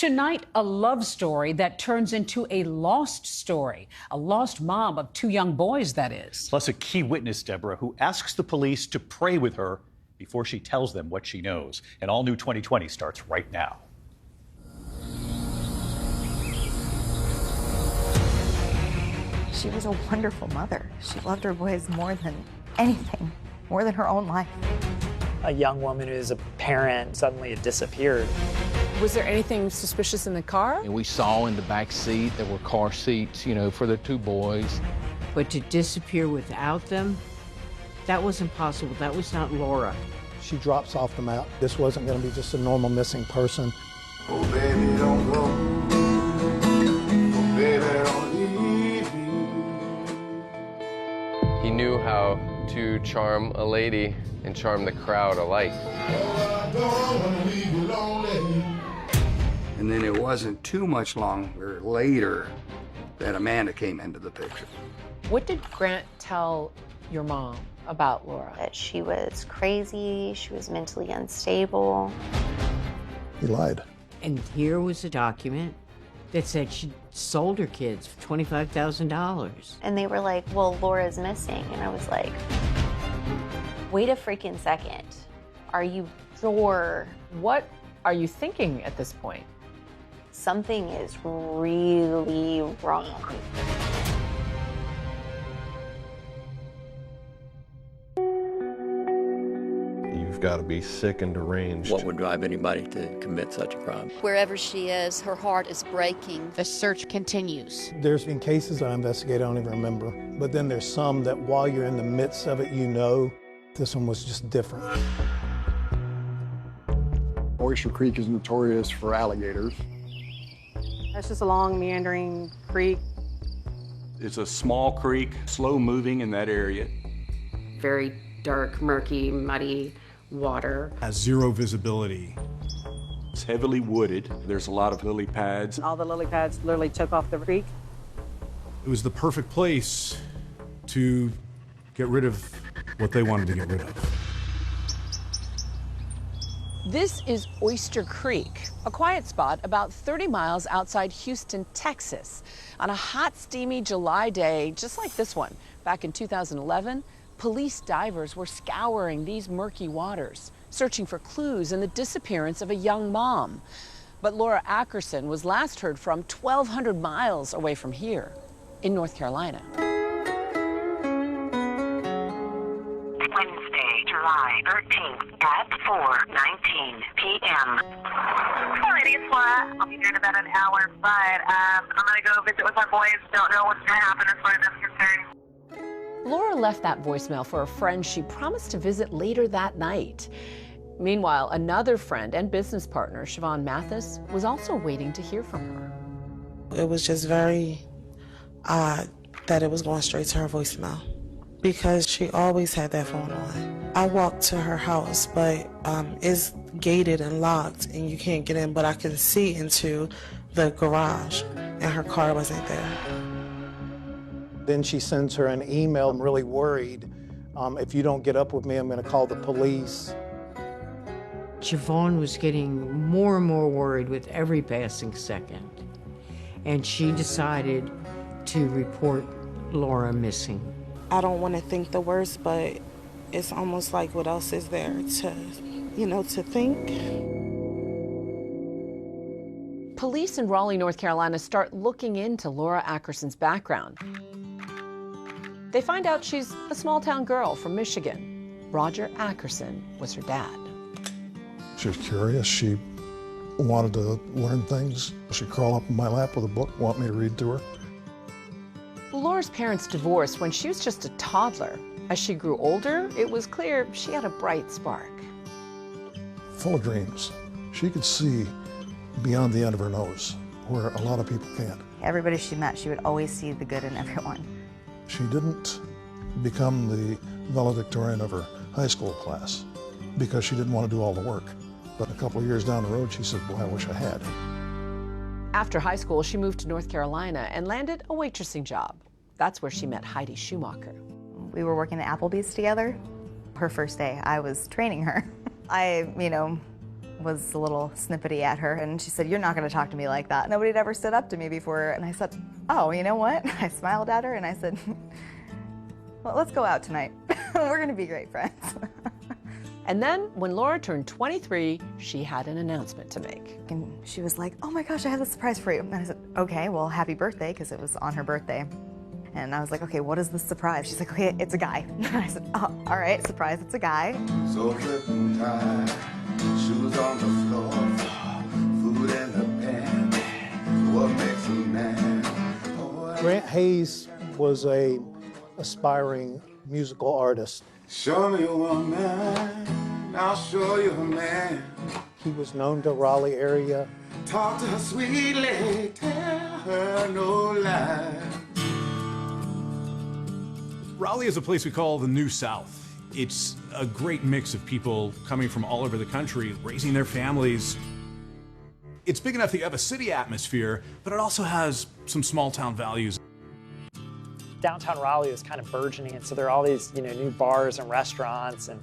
Tonight, a love story that turns into a lost story. A lost mom of two young boys, that is. Plus a key witness, Deborah, who asks the police to pray with her before she tells them what she knows. An all-new 2020 starts right now. She was a wonderful mother. She loved her boys more than anything, more than her own life. A young woman who is a parent suddenly had disappeared. Was there anything suspicious in the car? And we saw in the back seat there were car seats, for the two boys. But to disappear without them, that wasn't possible. That was not Laura. She drops off the map. This wasn't going to be just a normal missing person. Oh, baby, don't go. Oh, baby, don't leave me. He knew how to charm a lady and charm the crowd alike. Oh, I don't want to leave you lonely. And then it wasn't too much longer later that Amanda came into the picture. What did Grant tell your mom about Laura? That she was crazy, she was mentally unstable. He lied. And here was a document that said she sold her kids for $25,000. And they were like, well, Laura's missing. And I was like, wait a freaking second. Are you sure? What are you thinking at this point? Something is really wrong. You've got to be sick and deranged. What would drive anybody to commit such a crime? Wherever she is, her heart is breaking. The search continues. There's been cases I investigate I don't even remember. But then there's some that while you're in the midst of it, this one was just different. Oyster Creek is notorious for alligators. That's just a long, meandering creek. It's a small creek, slow moving in that area. Very dark, murky, muddy water. Has zero visibility. It's heavily wooded. There's a lot of lily pads. All the lily pads literally took off the creek. It was the perfect place to get rid of what they wanted to get rid of. This is Oyster Creek, a quiet spot about 30 miles outside Houston, Texas. On a hot, steamy July day, just like this one, back in 2011, police divers were scouring these murky waters, searching for clues in the disappearance of a young mom. But Laura Ackerson was last heard from 1,200 miles away from here, in North Carolina. Wednesday, July 13th at 4:19 p.m. Hey, lady, it's Laura. I'll be there in about an hour, but I'm going to go visit with my boys. Don't know what's going to happen as far as I'm concerned. Laura left that voicemail for a friend she promised to visit later that night. Meanwhile, another friend and business partner, Siobhan Mathis, was also waiting to hear from her. It was just very odd that it was going straight to her voicemail because she always had that phone on. I walked to her house, but it's gated and locked and you can't get in, but I can see into the garage and her car wasn't there. Then she sends her an email. I'm really worried. If you don't get up with me, I'm going to call the police. Siobhan was getting more and more worried with every passing second. And she decided to report Laura missing. I don't want to think the worst, but it's almost like what else is there to, to think? Police in Raleigh, North Carolina start looking into Laura Ackerson's background. They find out she's a small-town girl from Michigan. Roger Ackerson was her dad. She was curious. She wanted to learn things. She'd crawl up in my lap with a book, want me to read to her. Laura's parents divorced when she was just a toddler. As she grew older, it was clear she had a bright spark. Full of dreams. She could see beyond the end of her nose, where a lot of people can't. Everybody she met, she would always see the good in everyone. She didn't become the valedictorian of her high school class because she didn't want to do all the work. But a couple of years down the road, she said, boy, I wish I had. After high school, she moved to North Carolina and landed a waitressing job. That's where she met Heidi Schumacher. We were working at Applebee's together. Her first day, I was training her. I, was a little snippety at her, and she said, "You're not going to talk to me like that. Nobody had ever stood up to me before." And I said, "Oh, you know what?" I smiled at her and I said, "Well, let's go out tonight. We're going to be great friends." And then, when Laura turned 23, she had an announcement to make. And she was like, "Oh my gosh, I have a surprise for you." And I said, "Okay, well, happy birthday," because it was on her birthday. And I was like, "Okay, what is the surprise?" She's like, "Okay, it's a guy." And I said, "Oh, all right, surprise, it's a guy." So flipping tight, shoes on the floor, food in the pan, what makes a man? Grant Hayes was a aspiring musical artist. Show me a woman, I'll show you a man. He was known to Raleigh area. Talk to her sweetly, tell her no lies. Raleigh is a place we call the New South. It's a great mix of people coming from all over the country, raising their families. It's big enough that you have a city atmosphere, but it also has some small town values. Downtown Raleigh was kind of burgeoning, and so there are all these, new bars and restaurants, and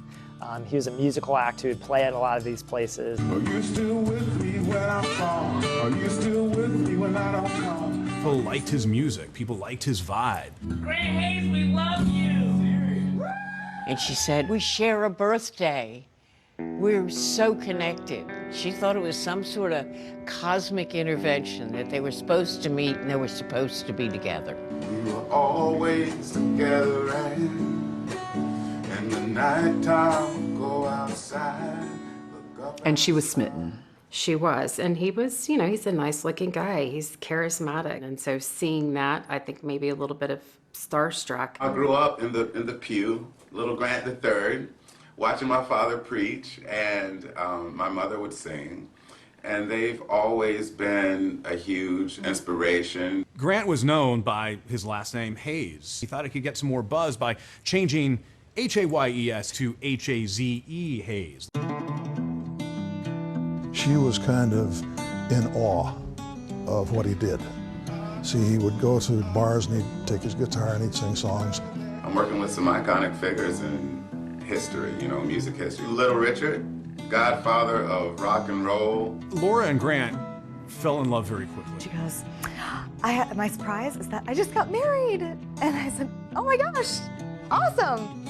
he was a musical act who would play at a lot of these places. Are you still with me when I'm gone? Are you still with me when I don't come? People liked his music. People liked his vibe. Grant Hayes, we love you. And she said, "We share a birthday. We're so connected." She thought it was some sort of cosmic intervention, that they were supposed to meet and they were supposed to be together. We were always together, and in the nighttime we go outside. And she was smitten. She was, and he was, he's a nice-looking guy. He's charismatic, and so seeing that, I think maybe a little bit of starstruck. I grew up in the pew, little Grant III, watching my father preach, and my mother would sing. And they've always been a huge inspiration. Grant was known by his last name, Hayes. He thought he could get some more buzz by changing Hayes to Haze, Hayes. She was kind of in awe of what he did. See, he would go to bars and he'd take his guitar and he'd sing songs. I'm working with some iconic figures in history, music history. Little Richard, godfather of rock and roll. Laura and Grant fell in love very quickly. She goes, "My surprise is that I just got married." And I said, "Oh my gosh, awesome."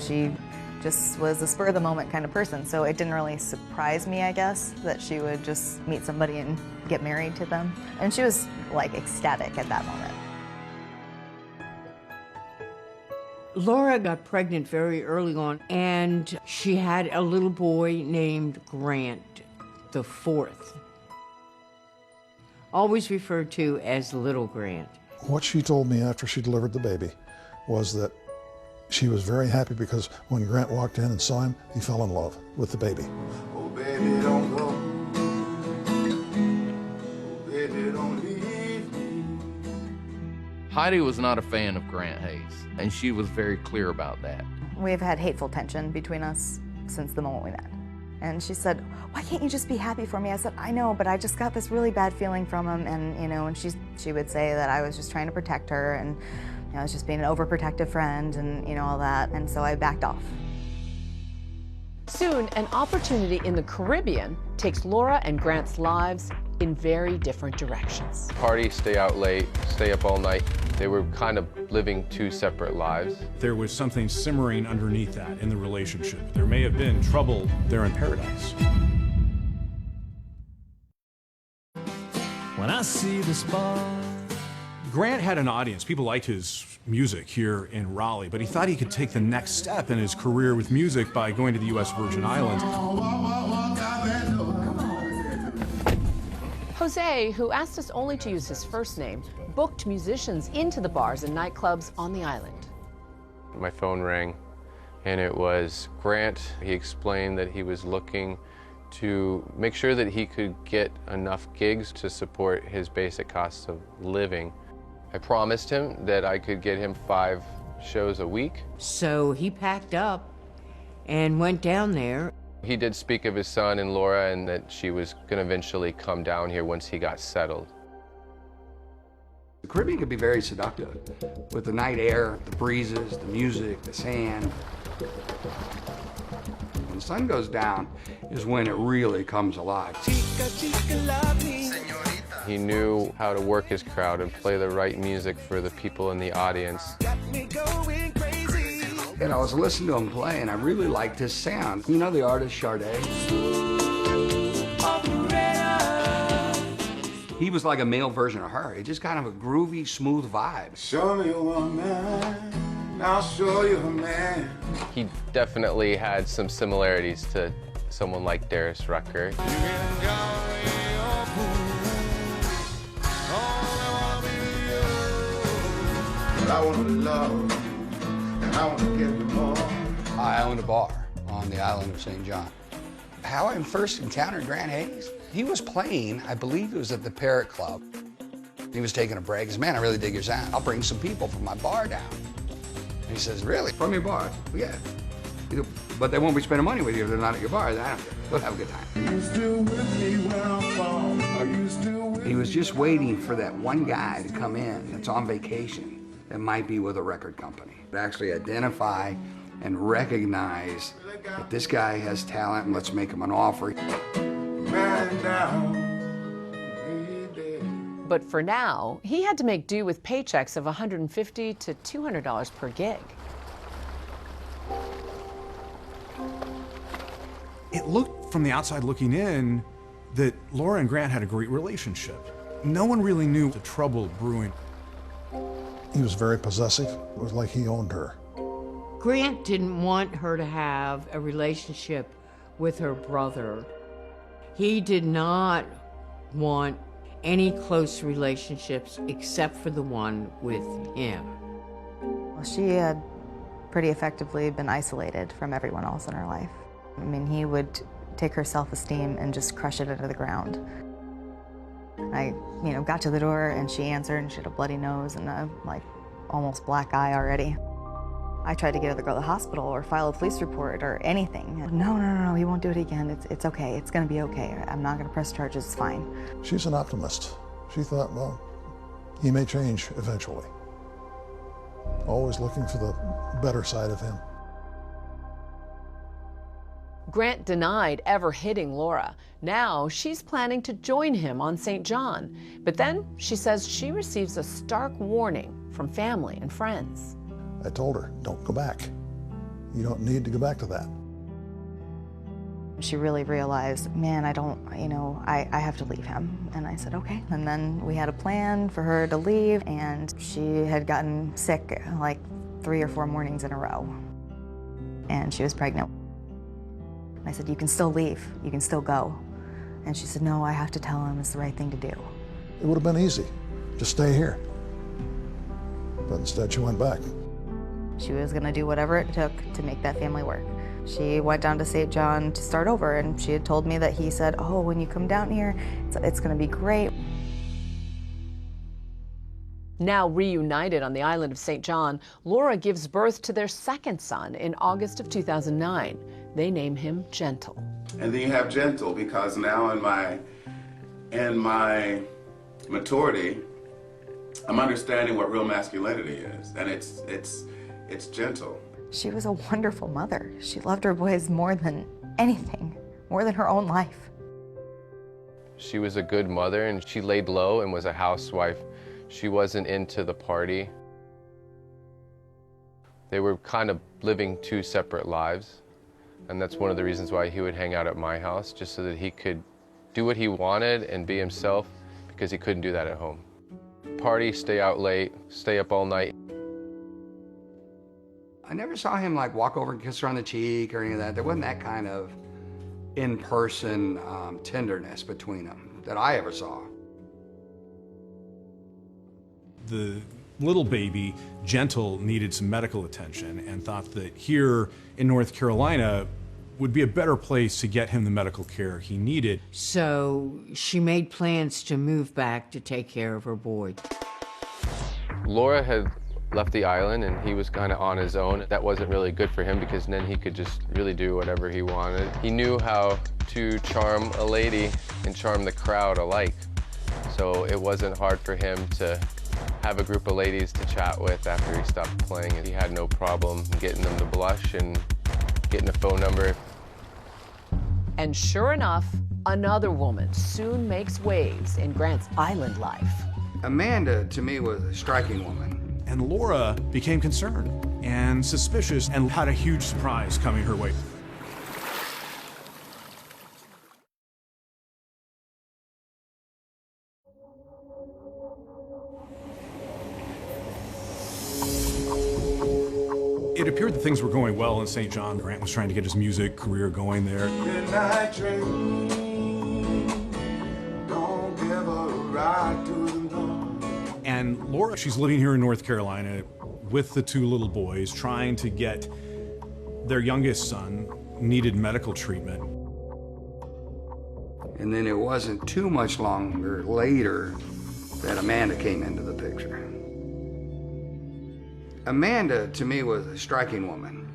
She just was a spur of the moment kind of person, so it didn't really surprise me, I guess, that she would just meet somebody and get married to them. And she was like ecstatic at that moment. Laura got pregnant very early on, and she had a little boy named Grant, the fourth. Always referred to as Little Grant. What she told me after she delivered the baby was that she was very happy because when Grant walked in and saw him, he fell in love with the baby. Oh, baby, don't go. Oh, baby, don't leave me. Heidi was not a fan of Grant Hayes, and she was very clear about that. We've had hateful tension between us since the moment we met. And she said, "Why can't you just be happy for me?" I said, "I know, but I just got this really bad feeling from him." And, and she would say that I was just trying to protect her, and I was just being an overprotective friend, and, all that. And so I backed off. Soon, an opportunity in the Caribbean takes Laura and Grant's lives in very different directions. Party, stay out late, stay up all night. They were kind of living two separate lives. There was something simmering underneath that in the relationship. There may have been trouble there in paradise. When I see the spark. Grant had an audience. People liked his music here in Raleigh, but he thought he could take the next step in his career with music by going to the U.S. Virgin Islands. Jose, who asked us only to use his first name, booked musicians into the bars and nightclubs on the island. My phone rang, and it was Grant. He explained that he was looking to make sure that he could get enough gigs to support his basic costs of living. I promised him that I could get him 5 shows a week. So he packed up and went down there. He did speak of his son and Laura, and that she was going to eventually come down here once he got settled. The Caribbean can be very seductive with the night air, the breezes, the music, the sand. When the sun goes down is when it really comes alive. He knew how to work his crowd and play the right music for the people in the audience. And I was listening to him play, and I really liked his sound. You know the artist Sade? He was like a male version of her. It just kind of a groovy, smooth vibe. Show me a woman, I'll show you a man. He definitely had some similarities to someone like Darius Rucker. I want to love, and I want to give you more. I owned a bar on the island of St. John. How I first encountered Grant Hayes, he was playing, I believe it was at the Parrot Club. He was taking a break. He says, man, I really dig your sound. I'll bring some people from my bar down. And he says, really? From your bar? Yeah. But they won't be spending money with you if they're not at your bar. I don't care. We'll have a good time. Are you still with me when I'm gone? Are you still with me? He was just waiting for that one guy to come in that's on vacation that might be with a record company. To actually identify and recognize that this guy has talent and let's make him an offer. Man down. But for now, he had to make do with paychecks of $150 to $200 per gig. It looked from the outside looking in that Laura and Grant had a great relationship. No one really knew the trouble brewing. He was very possessive. It was like he owned her. Grant didn't want her to have a relationship with her brother. He did not want any close relationships except for the one with him. Well, she had pretty effectively been isolated from everyone else in her life. I mean, he would take her self-esteem and just crush it into the ground. I, got to the door and she answered and she had a bloody nose and a, almost black eye already. I tried to get her to go to the hospital or file a police report or anything. No, he won't do it again. It's okay. It's going to be okay. I'm not going to press charges. It's fine. She's an optimist. She thought, well, he may change eventually. Always looking for the better side of him. Grant denied ever hitting Laura. Now she's planning to join him on St. John. But then she says she receives a stark warning from family and friends. I told her, don't go back. You don't need to go back to that. She really realized, man, I have to leave him. And I said, okay. And then we had a plan for her to leave, and she had gotten sick 3 or 4 mornings in a row. And she was pregnant. I said, you can still leave. You can still go. And she said, no, I have to tell him it's the right thing to do. It would have been easy. Just stay here. But instead, she went back. She was going to do whatever it took to make that family work. She went down to St. John to start over, and she had told me that he said, oh, when you come down here, it's going to be great. Now reunited on the island of St. John, Laura gives birth to their second son in August of 2009. They name him Gentle. And then you have Gentle, because now in my maturity, I'm understanding what real masculinity is, and it's gentle. She was a wonderful mother. She loved her boys more than anything, more than her own life. She was a good mother, and she laid low and was a housewife. She wasn't into the party. They were kind of living 2 separate lives, and that's one of the reasons why he would hang out at my house, just so that he could do what he wanted and be himself, because he couldn't do that at home. Party, stay out late, stay up all night. I never saw him walk over and kiss her on the cheek or any of that. There wasn't that kind of in-person tenderness between them that I ever saw. The little baby, Gentle, needed some medical attention and thought that here in North Carolina would be a better place to get him the medical care he needed. So she made plans to move back to take care of her boy. Laura had left the island and he was kind of on his own. That wasn't really good for him, because then he could just really do whatever he wanted. He knew how to charm a lady and charm the crowd alike. So it wasn't hard for him to have a group of ladies to chat with after he stopped playing. He had no problem getting them to blush and getting a phone number. And sure enough, another woman soon makes waves in Grant's island life. Amanda, to me, was a striking woman. And Laura became concerned and suspicious and had a huge surprise coming her way. It appeared that things were going well in St. John. Grant was trying to get his music career going there. Midnight train, don't give a ride to the north. And Laura, she's living here in North Carolina with the two little boys, trying to get their youngest son needed medical treatment. And then it wasn't too much longer later that Amanda came into the picture. Amanda, to me, was a striking woman.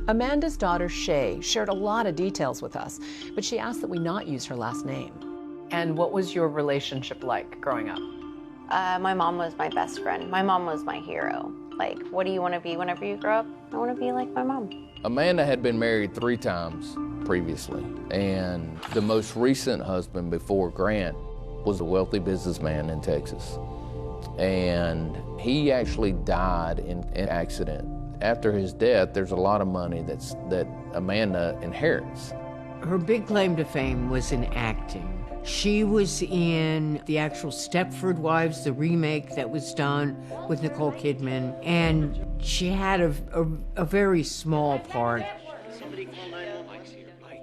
Amanda's daughter, Shay, shared a lot of details with us, but she asked that we not use her last name. And what was your relationship like growing up? My mom was my best friend. My mom was my hero. Like, what do you want to be whenever you grow up? I want to be like my mom. Amanda had been married 3 times previously, and the most recent husband before Grant was a wealthy businessman in Texas. And he actually died in an accident. After his death, there's a lot of money that Amanda inherits. Her big claim to fame was in acting. She was in the actual Stepford Wives, the remake that was done with Nicole Kidman, and she had a very small part.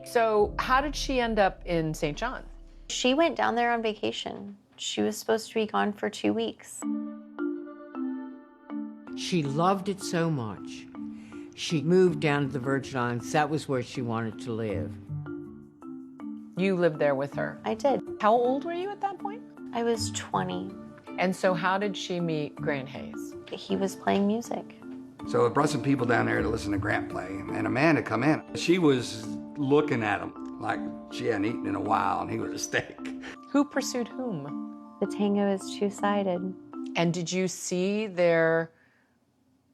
So how did she end up in St. John? She went down there on vacation. She was supposed to be gone for 2 weeks. She loved it so much. She moved down to the Virgin Islands. That was where she wanted to live. You lived there with her? I did. How old were you at that point? I was 20. And so how did she meet Grant Hayes? He was playing music. So it brought some people down there to listen to Grant play, and Amanda come in. She was looking at him like she hadn't eaten in a while, and he was a steak. Who pursued whom? The tango is two-sided. And did you see their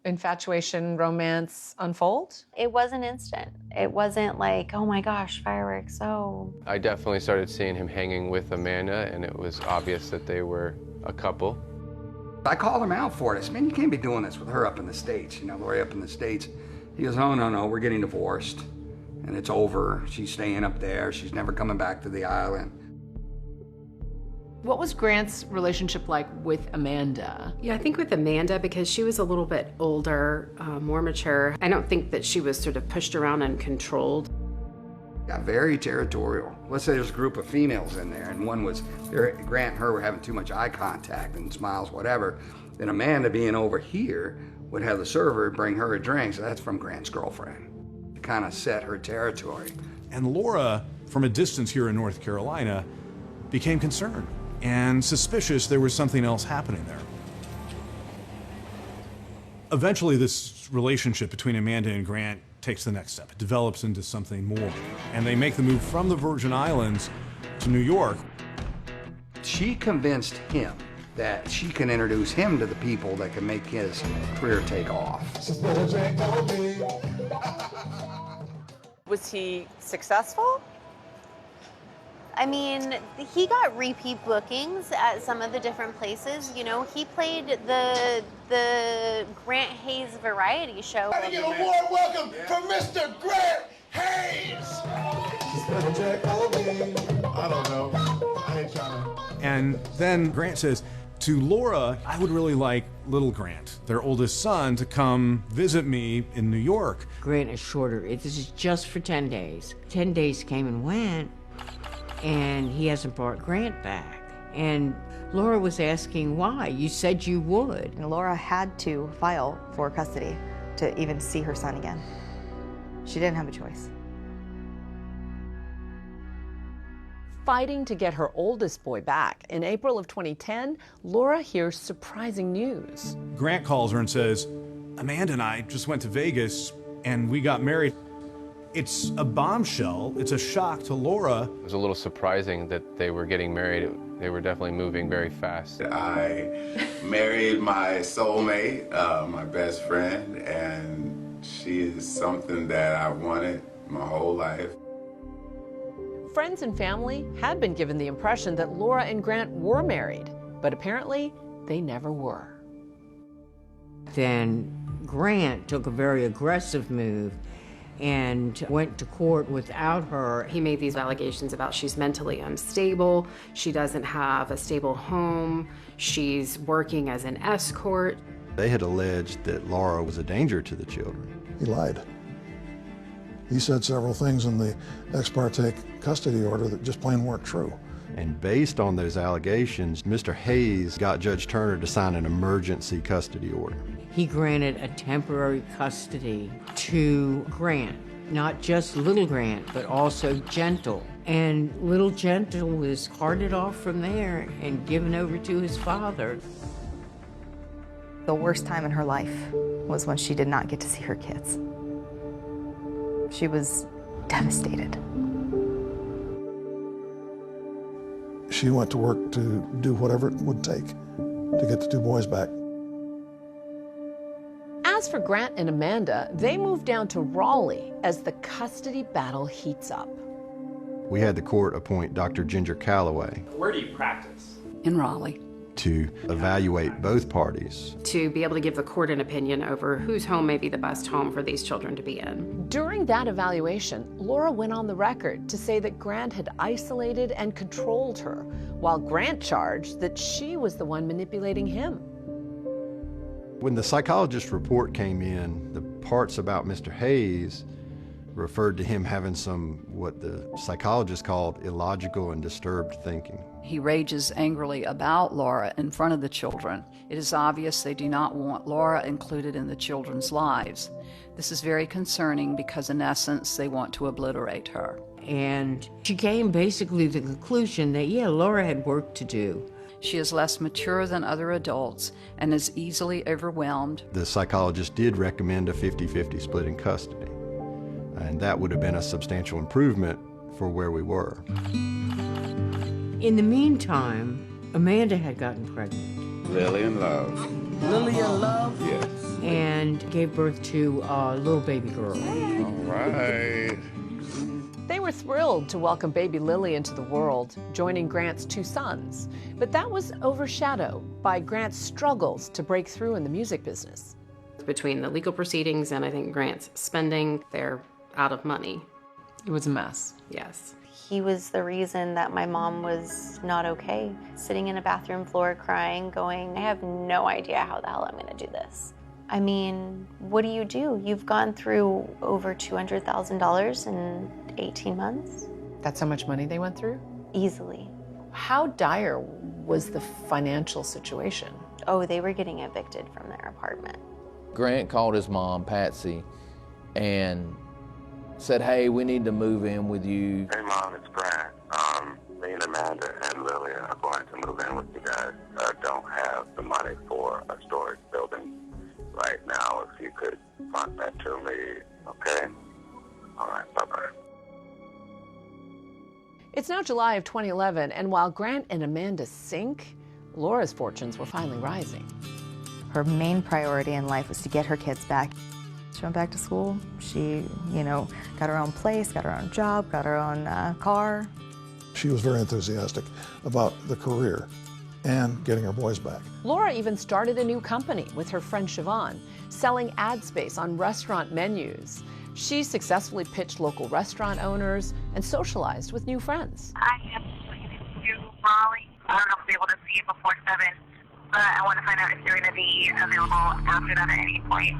infatuation, romance unfold? It wasn't instant. It wasn't like, oh my gosh, fireworks, oh. I definitely started seeing him hanging with Amanda, and it was obvious that they were a couple. I called him out for it. I said, man, you can't be doing this with her up in the States, Lori up in the States. He goes, no, we're getting divorced, and it's over. She's staying up there. She's never coming back to the island. What was Grant's relationship like with Amanda? Yeah, I think with Amanda, because she was a little bit older, more mature, I don't think that she was sort of pushed around and controlled. Got very territorial. Let's say there's a group of females in there, and one was, Grant and her were having too much eye contact and smiles, whatever. Then Amanda, being over here, would have the server bring her a drink, so that's from Grant's girlfriend. To kind of set her territory. And Laura, from a distance here in North Carolina, became concerned and suspicious there was something else happening there. Eventually, this relationship between Amanda and Grant takes the next step. It develops into something more. And they make the move from the Virgin Islands to New York. She convinced him that she can introduce him to the people that can make his career take off. Was he successful? I mean, he got repeat bookings at some of the different places. He played the Grant Hayes variety show. Gotta get a warm welcome for Mr. Grant Hayes! I don't know. I ain't trying to. And then Grant says, to Laura, I would really like little Grant, their oldest son, to come visit me in New York. Grant assured her, this is just for 10 days. 10 days came and went, and he hasn't brought Grant back. And Laura was asking why. You said you would. And Laura had to file for custody to even see her son again. She didn't have a choice. Fighting to get her oldest boy back, in April of 2010, Laura hears surprising news. Grant calls her and says, Amanda and I just went to Vegas and we got married. It's a bombshell. It's a shock to Laura. It was a little surprising that they were getting married. They were definitely moving very fast. I married my soulmate, my best friend, and she is something that I wanted my whole life. Friends and family had been given the impression that Laura and Grant were married, but apparently they never were. Then Grant took a very aggressive move and went to court without her. He made these allegations about she's mentally unstable, she doesn't have a stable home, she's working as an escort. They had alleged that Laura was a danger to the children. He lied. He said several things in the ex parte custody order that just plain weren't true. And based on those allegations, Mr. Hayes got Judge Turner to sign an emergency custody order. He granted a temporary custody to Grant, not just little Grant, but also Gentle. And little Gentle was carted off from there and given over to his father. The worst time in her life was when she did not get to see her kids. She was devastated. She went to work to do whatever it would take to get the two boys back. As for Grant and Amanda, they moved down to Raleigh as the custody battle heats up. We had the court appoint Dr. Ginger Calloway. Where do you practice? In Raleigh. To evaluate both parties. To be able to give the court an opinion over whose home may be the best home for these children to be in. During that evaluation, Laura went on the record to say that Grant had isolated and controlled her, while Grant charged that she was the one manipulating him. When the psychologist report came in, the parts about Mr. Hayes referred to him having some, what the psychologist called, illogical and disturbed thinking. He rages angrily about Laura in front of the children. It is obvious they do not want Laura included in the children's lives. This is very concerning because in essence they want to obliterate her. And she came basically to the conclusion that, yeah, Laura had work to do. She is less mature than other adults and is easily overwhelmed. The psychologist did recommend a 50-50 split in custody, and that would have been a substantial improvement for where we were. In the meantime, Amanda had gotten pregnant. Lily in love. Lily in love? Yes. And gave birth to a little baby girl. All right. They were thrilled to welcome baby Lily into the world, joining Grant's two sons. But that was overshadowed by Grant's struggles to break through in the music business. Between the legal proceedings and I think Grant's spending, they're out of money. It was a mess. Yes. He was the reason that my mom was not okay. Sitting in a bathroom floor crying, going, I have no idea how the hell I'm gonna do this. I mean, what do? You've gone through over $200,000 in 18 months. That's how much money they went through? Easily. How dire was the financial situation? Oh, they were getting evicted from their apartment. Grant called his mom, Patsy, and said, hey, we need to move in with you. Hey, Mom, it's Grant. Me and Amanda and Lily are going to move in with you guys. I don't have the money for a storage building right now. If you could fund that to me, okay? All right, bye-bye. It's now July of 2011, and while Grant and Amanda sink, Laura's fortunes were finally rising. Her main priority in life was to get her kids back. She went back to school. She, got her own place, got her own job, got her own car. She was very enthusiastic about the career and getting her boys back. Laura even started a new company with her friend Siobhan, selling ad space on restaurant menus. She successfully pitched local restaurant owners and socialized with new friends. I am looking to Raleigh. I don't know if I'll be able to see it before 7, but I want to find out if you're going to be available after that at any point.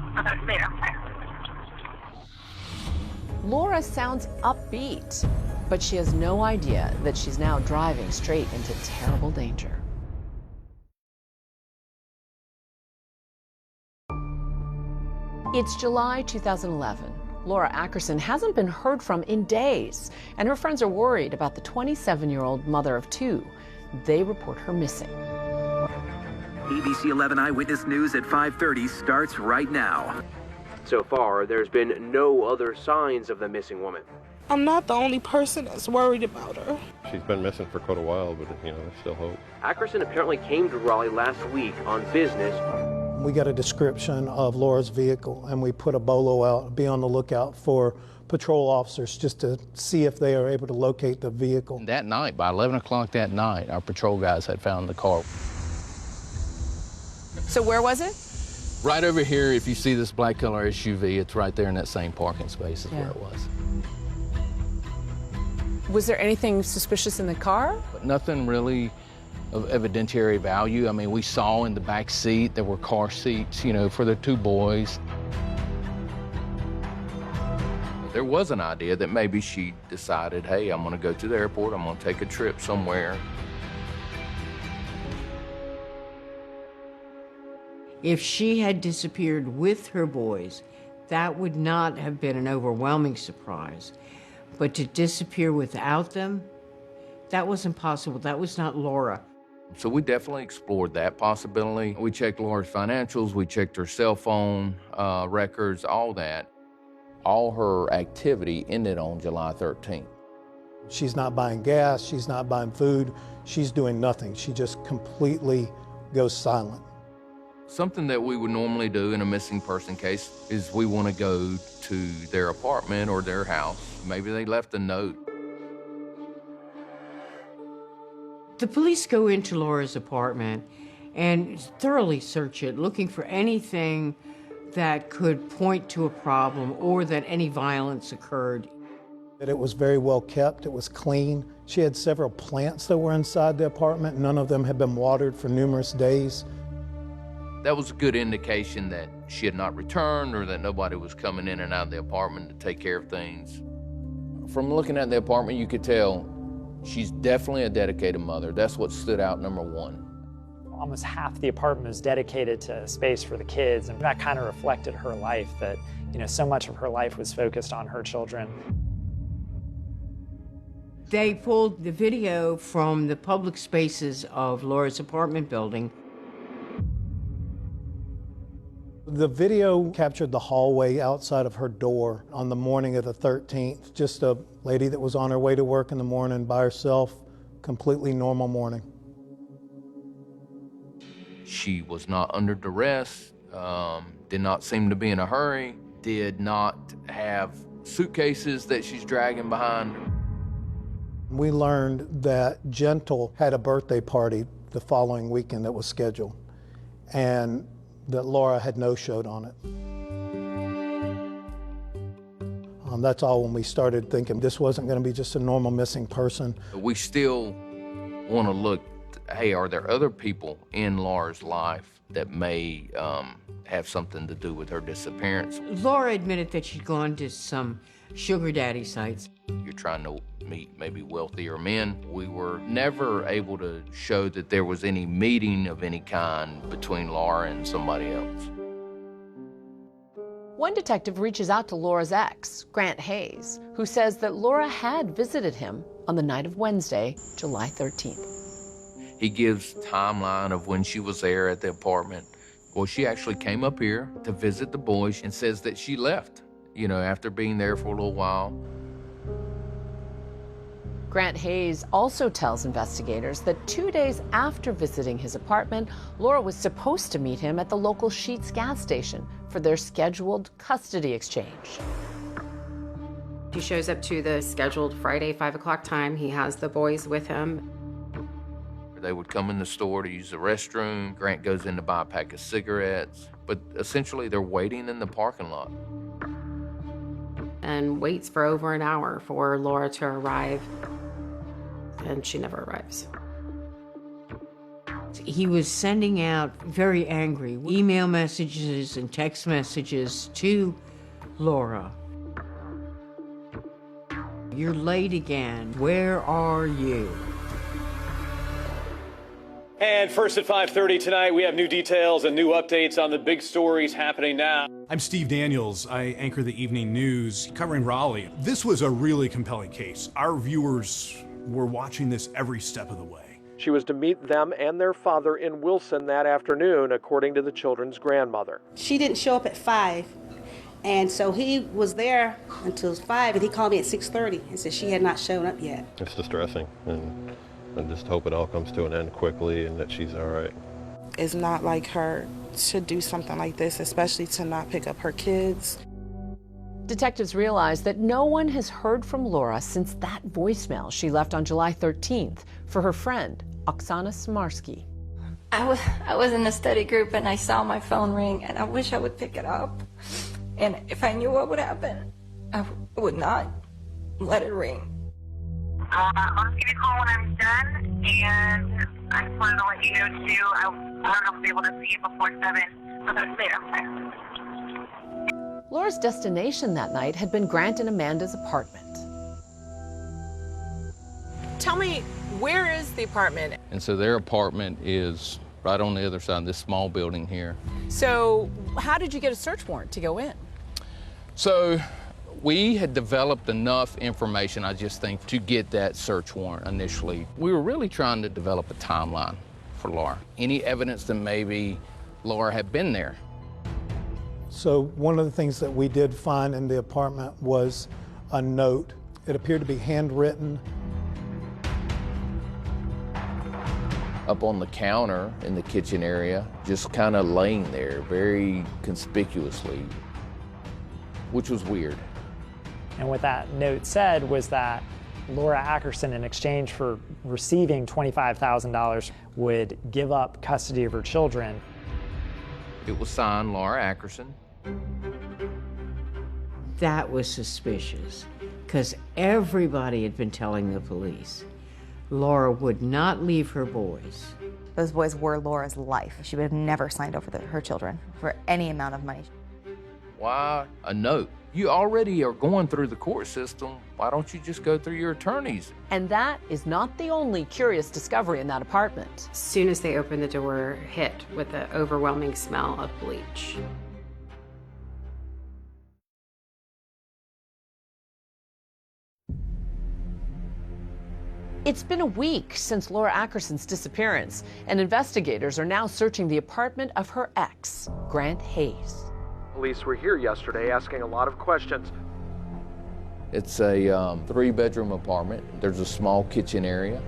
Laura sounds upbeat, but she has no idea that she's now driving straight into terrible danger. It's July 2011. Laura Ackerson hasn't been heard from in days, and her friends are worried about the 27-year-old mother of two. They report her missing. ABC 11 Eyewitness News at 5:30 starts right now. So far, there's been no other signs of the missing woman. I'm not the only person that's worried about her. She's been missing for quite a while, but there's still hope. Ackerson apparently came to Raleigh last week on business. We got a description of Laura's vehicle, and we put a bolo out, be on the lookout for patrol officers just to see if they are able to locate the vehicle. That night, by 11 o'clock that night, our patrol guys had found the car. So where was it? Right over here, if you see this black color SUV, it's right there in that same parking space is where it was. Was there anything suspicious in the car? But nothing really of evidentiary value. I mean, we saw in the back seat there were car seats, you know, for the two boys. There was an idea that maybe she decided, hey, I'm gonna go to the airport, I'm gonna take a trip somewhere. If she had disappeared with her boys, that would not have been an overwhelming surprise. But to disappear without them, that was impossible. That was not Laura. So we definitely explored that possibility. We checked Laura's financials, we checked her cell phone records, all that. All her activity ended on July 13th. She's not buying gas, she's not buying food, she's doing nothing. She just completely goes silent. Something that we would normally do in a missing person case is we want to go to their apartment or their house. Maybe they left a note. The police go into Laura's apartment and thoroughly search it, looking for anything that could point to a problem or that any violence occurred. It was very well kept, it was clean. She had several plants that were inside the apartment. None of them had been watered for numerous days. That was a good indication that she had not returned or that nobody was coming in and out of the apartment to take care of things. From looking at the apartment, you could tell she's definitely a dedicated mother. That's what stood out number one. Almost half the apartment was dedicated to space for the kids, and that kind of reflected her life, that, you know, so much of her life was focused on her children. They pulled the video from the public spaces of Laura's apartment building. The video captured the hallway outside of her door on the morning of the 13th. Just a lady that was on her way to work in the morning by herself, completely normal morning. She was not under duress, did not seem to be in a hurry, did not have suitcases that she's dragging behind her. We learned that Gentle had a birthday party the following weekend that was scheduled, and that Laura had no-showed on it. That's all when we started thinking this wasn't going to be just a normal missing person. We still want to look, hey, are there other people in Laura's life that may have something to do with her disappearance? Laura admitted that she'd gone to some sugar daddy sites. You're trying to meet maybe wealthier men. We were never able to show that there was any meeting of any kind between Laura and somebody else. One detective reaches out to Laura's ex, Grant Hayes, who says that Laura had visited him on the night of Wednesday, July 13th. He gives timeline of when she was there at the apartment. Well, she actually came up here to visit the boys and says that she left, you know, after being there for a little while. Grant Hayes also tells investigators that 2 days after visiting his apartment, Laura was supposed to meet him at the local Sheetz gas station for their scheduled custody exchange. He shows up to the scheduled Friday 5 o'clock time. He has the boys with him. They would come in the store to use the restroom. Grant goes in to buy a pack of cigarettes, but essentially they're waiting in the parking lot. And waits for over an hour for Laura to arrive, and she never arrives. He was sending out very angry email messages and text messages to Laura. You're late again. Where are you? And first at 5:30 tonight, we have new details and new updates on the big stories happening now. I'm Steve Daniels. I anchor the evening news covering Raleigh. This was a really compelling case. Our viewers were watching this every step of the way. She was to meet them and their father in Wilson that afternoon, according to the children's grandmother. She didn't show up at 5, and so he was there until 5, and he called me at 6:30 and said she had not shown up yet. It's distressing, and I just hope it all comes to an end quickly and that she's all right. It's not like her to do something like this, especially to not pick up her kids. Detectives realize that no one has heard from Laura since that voicemail she left on July 13th for her friend, Oksana Smarsky. I was in a study group and I saw my phone ring and I wish I would pick it up. And if I knew what would happen, I would not let it ring. I'll give you a call when I'm done, and I just wanted to let you know too, I don't know if I'll be able to see you before 7, but that's there. Laura's destination that night had been Grant and Amanda's apartment. Tell me, where is the apartment? And so their apartment is right on the other side of this small building here. So how did you get a search warrant to go in? So we had developed enough information, I just think, to get that search warrant initially. We were really trying to develop a timeline for Laura. Any evidence that maybe Laura had been there. So one of the things that we did find in the apartment was a note. It appeared to be handwritten. Up on the counter in the kitchen area, just kind of laying there very conspicuously, which was weird. And what that note said was that Laura Ackerson, in exchange for receiving $25,000, would give up custody of her children. It was signed Laura Ackerson. That was suspicious, because everybody had been telling the police Laura would not leave her boys. Those boys were Laura's life. She would have never signed over her children for any amount of money. Why a note? You already are going through the court system. Why don't you just go through your attorneys? And that is not the only curious discovery in that apartment. As soon as they opened the door, hit with the overwhelming smell of bleach. It's been a week since Laura Ackerson's disappearance, and investigators are now searching the apartment of her ex, Grant Hayes. Police were here yesterday asking a lot of questions. It's a 3-bedroom apartment. There's a small kitchen area.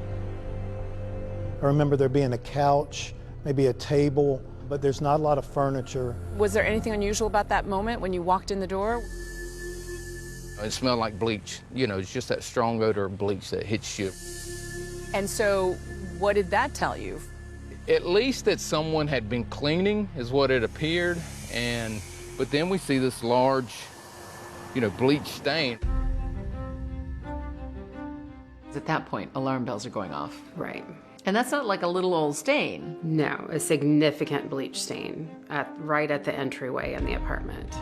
I remember there being a couch, maybe a table, but there's not a lot of furniture. Was there anything unusual about that moment when you walked in the door? It smelled like bleach. You know, it's just that strong odor of bleach that hits you. And so, what did that tell you? At least that someone had been cleaning is what it appeared, but then we see this large, bleach stain. At that point, alarm bells are going off. Right. And that's not like a little old stain. No, a significant bleach stain right at the entryway in the apartment.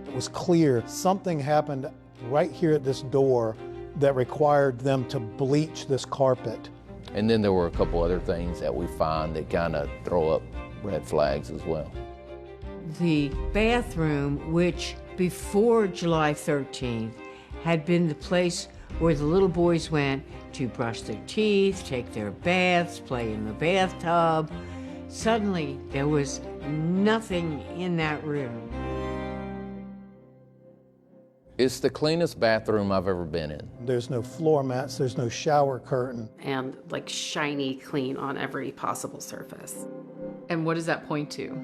It was clear something happened right here at this door that required them to bleach this carpet. And then there were a couple other things that we find that kind of throw up red flags as well. The bathroom, which before July 13th had been the place where the little boys went to brush their teeth, take their baths, play in the bathtub. Suddenly, there was nothing in that room. It's the cleanest bathroom I've ever been in. There's no floor mats, there's no shower curtain. And like shiny clean on every possible surface. And what does that point to?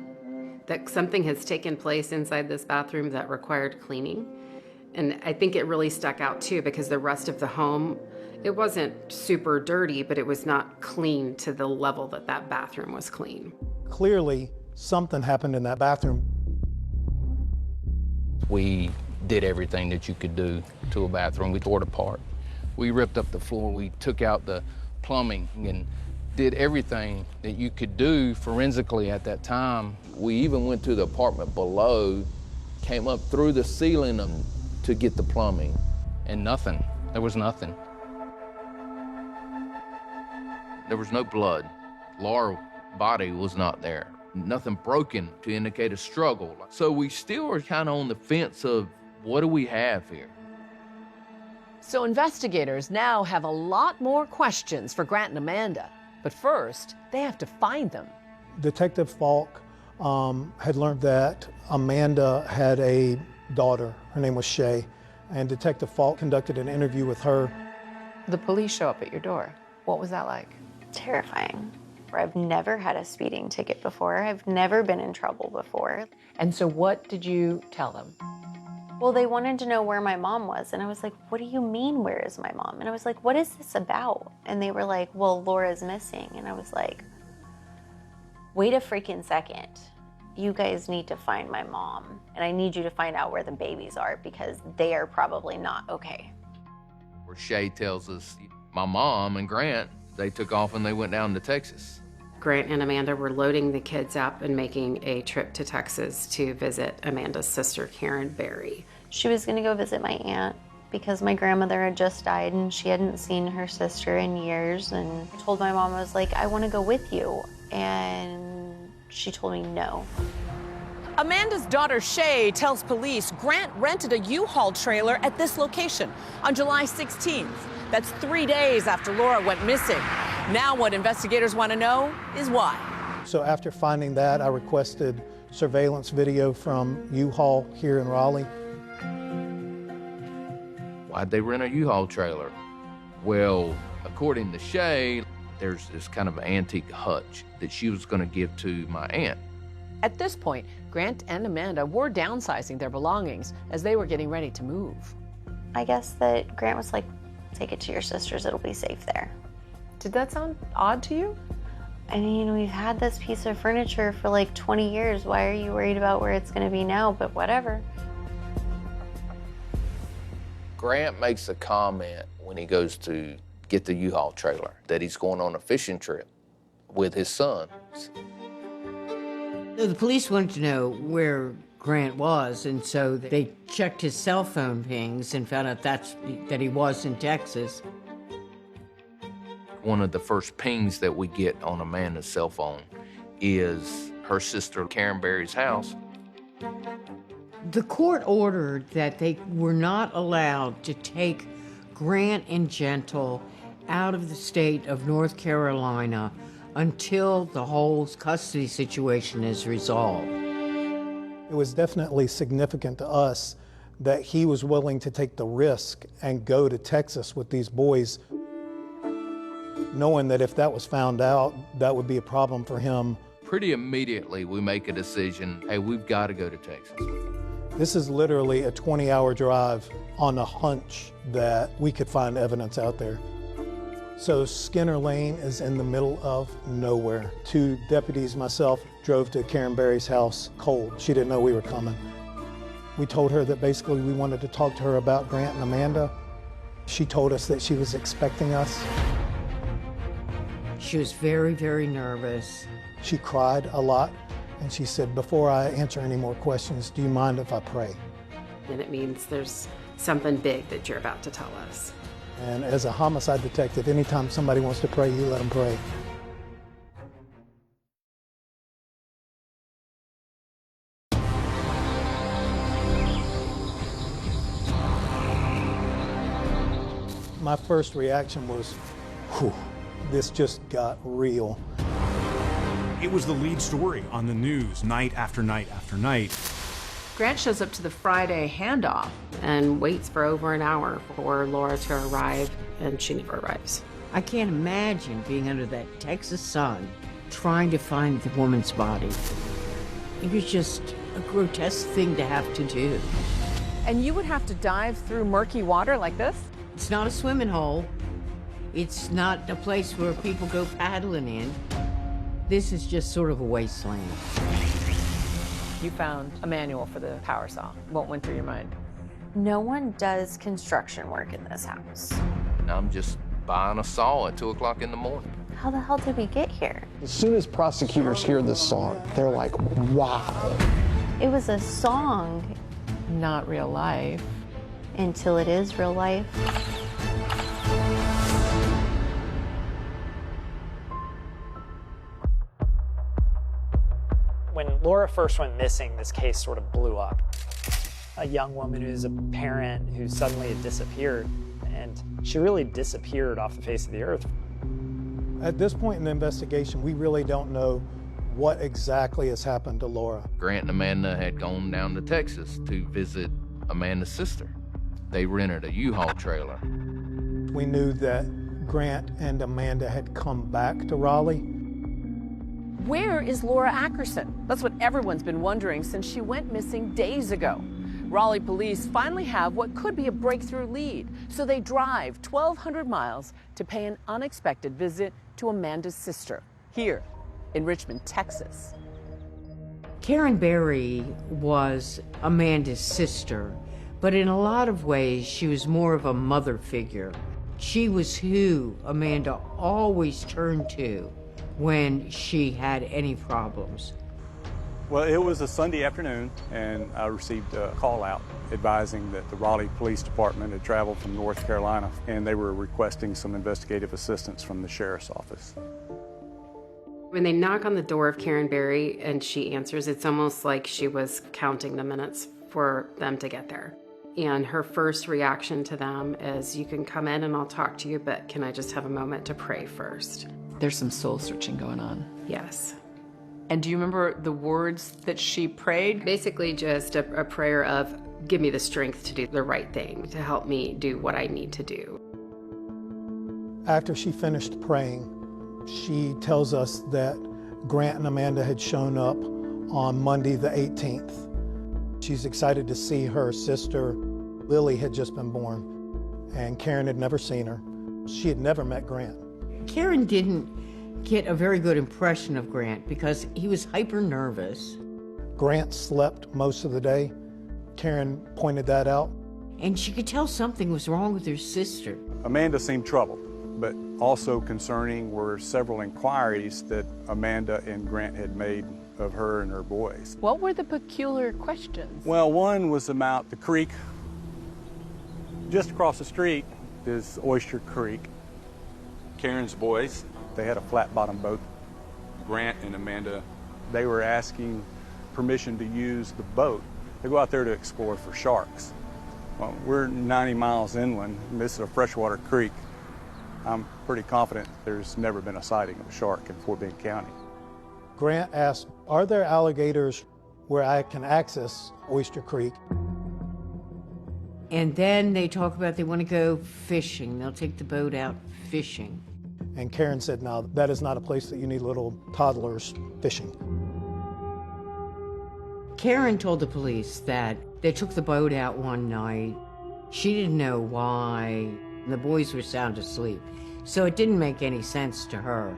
That something has taken place inside this bathroom that required cleaning. And I think it really stuck out too because the rest of the home, it wasn't super dirty, but it was not clean to the level that that bathroom was clean. Clearly, something happened in that bathroom. We did everything that you could do to a bathroom. We tore it apart. We ripped up the floor. We took out the plumbing and did everything that you could do forensically at that time. We even went to the apartment below, came up through the ceiling to get the plumbing, and nothing. There was nothing. There was no blood. Laura's body was not there. Nothing broken to indicate a struggle. So we still are kind of on the fence of what do we have here? So investigators now have a lot more questions for Grant and Amanda. But first, they have to find them. Detective Falk had learned that Amanda had a daughter. Her name was Shay. And Detective Falk conducted an interview with her. The police show up at your door. What was that like? Terrifying. before. I've never had a speeding ticket before. I've never been in trouble before. And so what did you tell them? Well, they wanted to know where my mom was. And I was like, what do you mean, where is my mom? And I was like, what is this about? And they were like, well, Laura's missing. And I was like, wait a freaking second. You guys need to find my mom. And I need you to find out where the babies are because they are probably not okay. Where Shay tells us, my mom and Grant, they took off and they went down to Texas. Grant and Amanda were loading the kids up and making a trip to Texas to visit Amanda's sister, Karen Berry. She was gonna go visit my aunt because my grandmother had just died and she hadn't seen her sister in years. And I told my mom, I was like, I wanna go with you. And she told me no. Amanda's daughter, Shay, tells police Grant rented a U-Haul trailer at this location on July 16th. That's 3 days after Laura went missing. Now what investigators want to know is why. So after finding that, I requested surveillance video from U-Haul here in Raleigh. Why'd they rent a U-Haul trailer? Well, according to Shay, there's this kind of antique hutch that she was going to give to my aunt. At this point, Grant and Amanda were downsizing their belongings as they were getting ready to move. I guess that Grant was like, take it to your sister's, it'll be safe there. Did that sound odd to you? I mean, we've had this piece of furniture for like 20 years. Why are you worried about where it's gonna be now? But whatever. Grant makes a comment when he goes to get the U-Haul trailer that he's going on a fishing trip with his son. The police wanted to know where Grant was, and so they checked his cell phone pings and found out that he was in Texas. One of the first pings that we get on Amanda's cell phone is her sister Karen Berry's house. The court ordered that they were not allowed to take Grant and Gentle out of the state of North Carolina until the whole custody situation is resolved. It was definitely significant to us that he was willing to take the risk and go to Texas with these boys, knowing that if that was found out, that would be a problem for him. Pretty immediately, we make a decision, hey, we've got to go to Texas. This is literally a 20-hour drive on a hunch that we could find evidence out there. So Skinner Lane is in the middle of nowhere. 2 deputies, myself, drove to Karen Berry's house cold. She didn't know we were coming. We told her that basically we wanted to talk to her about Grant and Amanda. She told us that she was expecting us. She was very, very nervous. She cried a lot, and she said, before I answer any more questions, do you mind if I pray? And it means there's something big that you're about to tell us. And as a homicide detective, anytime somebody wants to pray, you let them pray. My first reaction was, whew, this just got real. It was the lead story on the news night after night after night. Grant shows up to the Friday handoff and waits for over an hour for Laura to arrive, and she never arrives. I can't imagine being under that Texas sun trying to find the woman's body. It was just a grotesque thing to have to do. And you would have to dive through murky water like this? It's not a swimming hole. It's not a place where people go paddling in. This is just sort of a wasteland. You found a manual for the power saw. What went through your mind? No one does construction work in this house. I'm just buying a saw at 2 o'clock in the morning. How the hell did we get here? As soon as prosecutors hear this song, they're like, wow. It was a song. Not real life. Until it is real life. When Laura first went missing, this case sort of blew up. A young woman who's a parent who suddenly had disappeared, and she really disappeared off the face of the earth. At this point in the investigation, we really don't know what exactly has happened to Laura. Grant and Amanda had gone down to Texas to visit Amanda's sister. They rented a U-Haul trailer. We knew that Grant and Amanda had come back to Raleigh. Where is Laura Ackerson? That's what everyone's been wondering since she went missing days ago. Raleigh police finally have what could be a breakthrough lead, so they drive 1,200 miles to pay an unexpected visit to Amanda's sister, here in Richmond, Texas. Karen Berry was Amanda's sister, but in a lot of ways, she was more of a mother figure. She was who Amanda always turned to when she had any problems. Well, it was a Sunday afternoon, and I received a call out advising that the Raleigh Police Department had traveled from North Carolina, and they were requesting some investigative assistance from the sheriff's office. When they knock on the door of Karen Berry and she answers, it's almost like she was counting the minutes for them to get there. And her first reaction to them is, you can come in and I'll talk to you, but can I just have a moment to pray first? There's some soul searching going on. Yes. And do you remember the words that she prayed? Basically just a prayer of, give me the strength to do the right thing, to help me do what I need to do. After she finished praying, she tells us that Grant and Amanda had shown up on Monday the 18th. She's excited to see her sister. Lily had just been born, and Karen had never seen her. She had never met Grant. Karen didn't get a very good impression of Grant because he was hyper nervous. Grant slept most of the day. Karen pointed that out. And she could tell something was wrong with her sister. Amanda seemed troubled, but also concerning were several inquiries that Amanda and Grant had made of her and her boys. What were the peculiar questions? Well, one was about the creek. Just across the street is Oyster Creek. Karen's boys, they had a flat-bottom boat. Grant and Amanda, they were asking permission to use the boat to go out there to explore for sharks. Well, we're 90 miles inland, and this is a freshwater creek. I'm pretty confident there's never been a sighting of a shark in Fort Bend County. Grant asked, are there alligators where I can access Oyster Creek? And then they talk about they want to go fishing. They'll take the boat out fishing. And Karen said, no, that is not a place that you need little toddlers fishing. Karen told the police that they took the boat out one night. She didn't know why. The boys were sound asleep, so it didn't make any sense to her.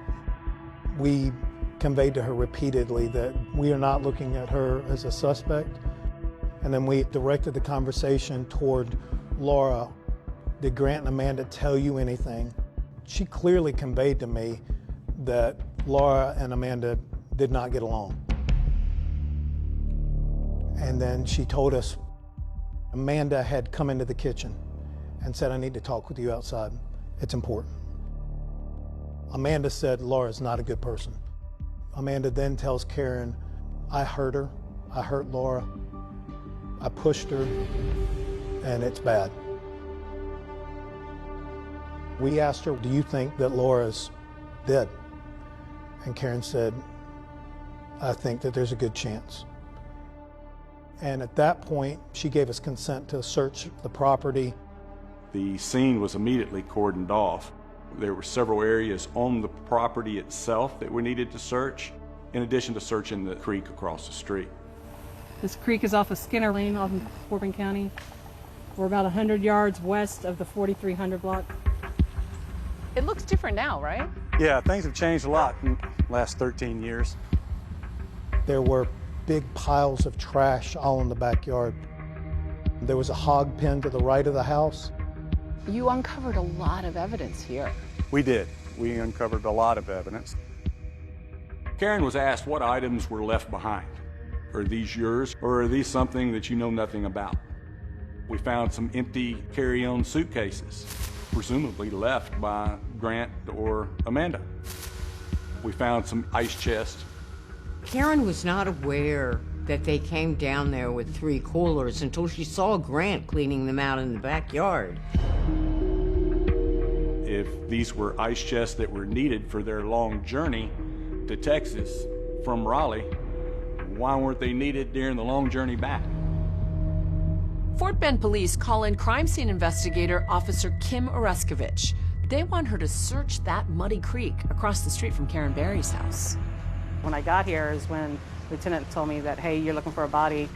We conveyed to her repeatedly that we are not looking at her as a suspect. And then we directed the conversation toward Laura. Did Grant and Amanda tell you anything? She clearly conveyed to me that Laura and Amanda did not get along. And then she told us Amanda had come into the kitchen and said, I need to talk with you outside. It's important. Amanda said Laura's not a good person. Amanda then tells Karen, I hurt her, I hurt Laura, I pushed her, and it's bad. We asked her, do you think that Laura's dead? And Karen said, I think that there's a good chance. And at that point, she gave us consent to search the property. The scene was immediately cordoned off. There were several areas on the property itself that we needed to search, in addition to searching the creek across the street. This creek is off of Skinner Lane, off in Fort Bend County. We're about 100 yards west of the 4300 block. It looks different now, right? Yeah, things have changed a lot in the last 13 years. There were big piles of trash all in the backyard. There was a hog pen to the right of the house. You uncovered a lot of evidence here. We did. We uncovered a lot of evidence. Karen was asked what items were left behind. Are these yours, or are these something that you know nothing about? We found some empty carry-on suitcases, presumably left by Grant or Amanda. We found some ice chests. Karen was not aware that they came down there with 3 coolers until she saw Grant cleaning them out in the backyard. If these were ice chests that were needed for their long journey to Texas from Raleigh, why weren't they needed during the long journey back? Fort Bend police call in crime scene investigator Officer Kim Oreskovich. They want her to search that muddy creek across the street from Karen Berry's house. When I got here is when Lieutenant told me that, hey, you're looking for a body.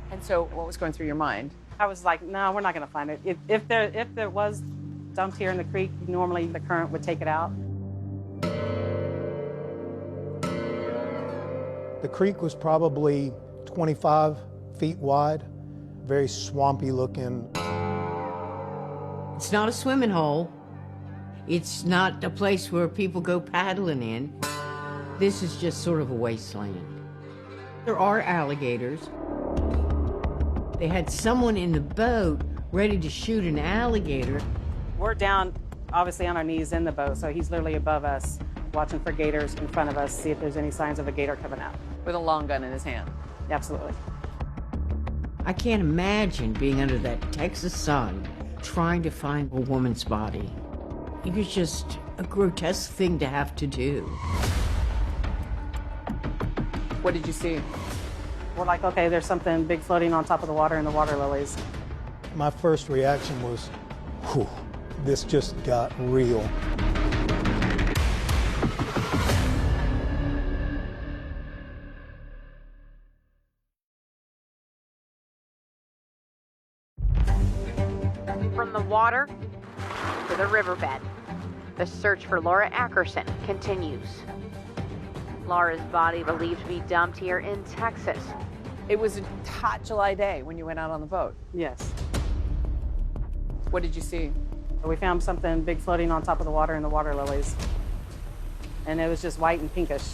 And so what was going through your mind? I was like, no, we're not going to find it. If there was dumped here in the creek, normally the current would take it out. The creek was probably 25 feet wide, very swampy looking. It's not a swimming hole. It's not a place where people go paddling in. This is just sort of a wasteland. There are alligators. They had someone in the boat ready to shoot an alligator. We're down, obviously, on our knees in the boat, so he's literally above us, watching for gators in front of us, see if there's any signs of a gator coming out. With a long gun in his hand. Absolutely. I can't imagine being under that Texas sun trying to find a woman's body. It was just a grotesque thing to have to do. What did you see? We're like, okay, there's something big floating on top of the water in the water lilies. My first reaction was, whew, this just got real. From the water to the riverbed, the search for Laura Ackerson continues. Laura's body believed to be dumped here in Texas. It was a hot July day when you went out on the boat. Yes. What did you see? We found something big floating on top of the water in the water lilies. And it was just white and pinkish.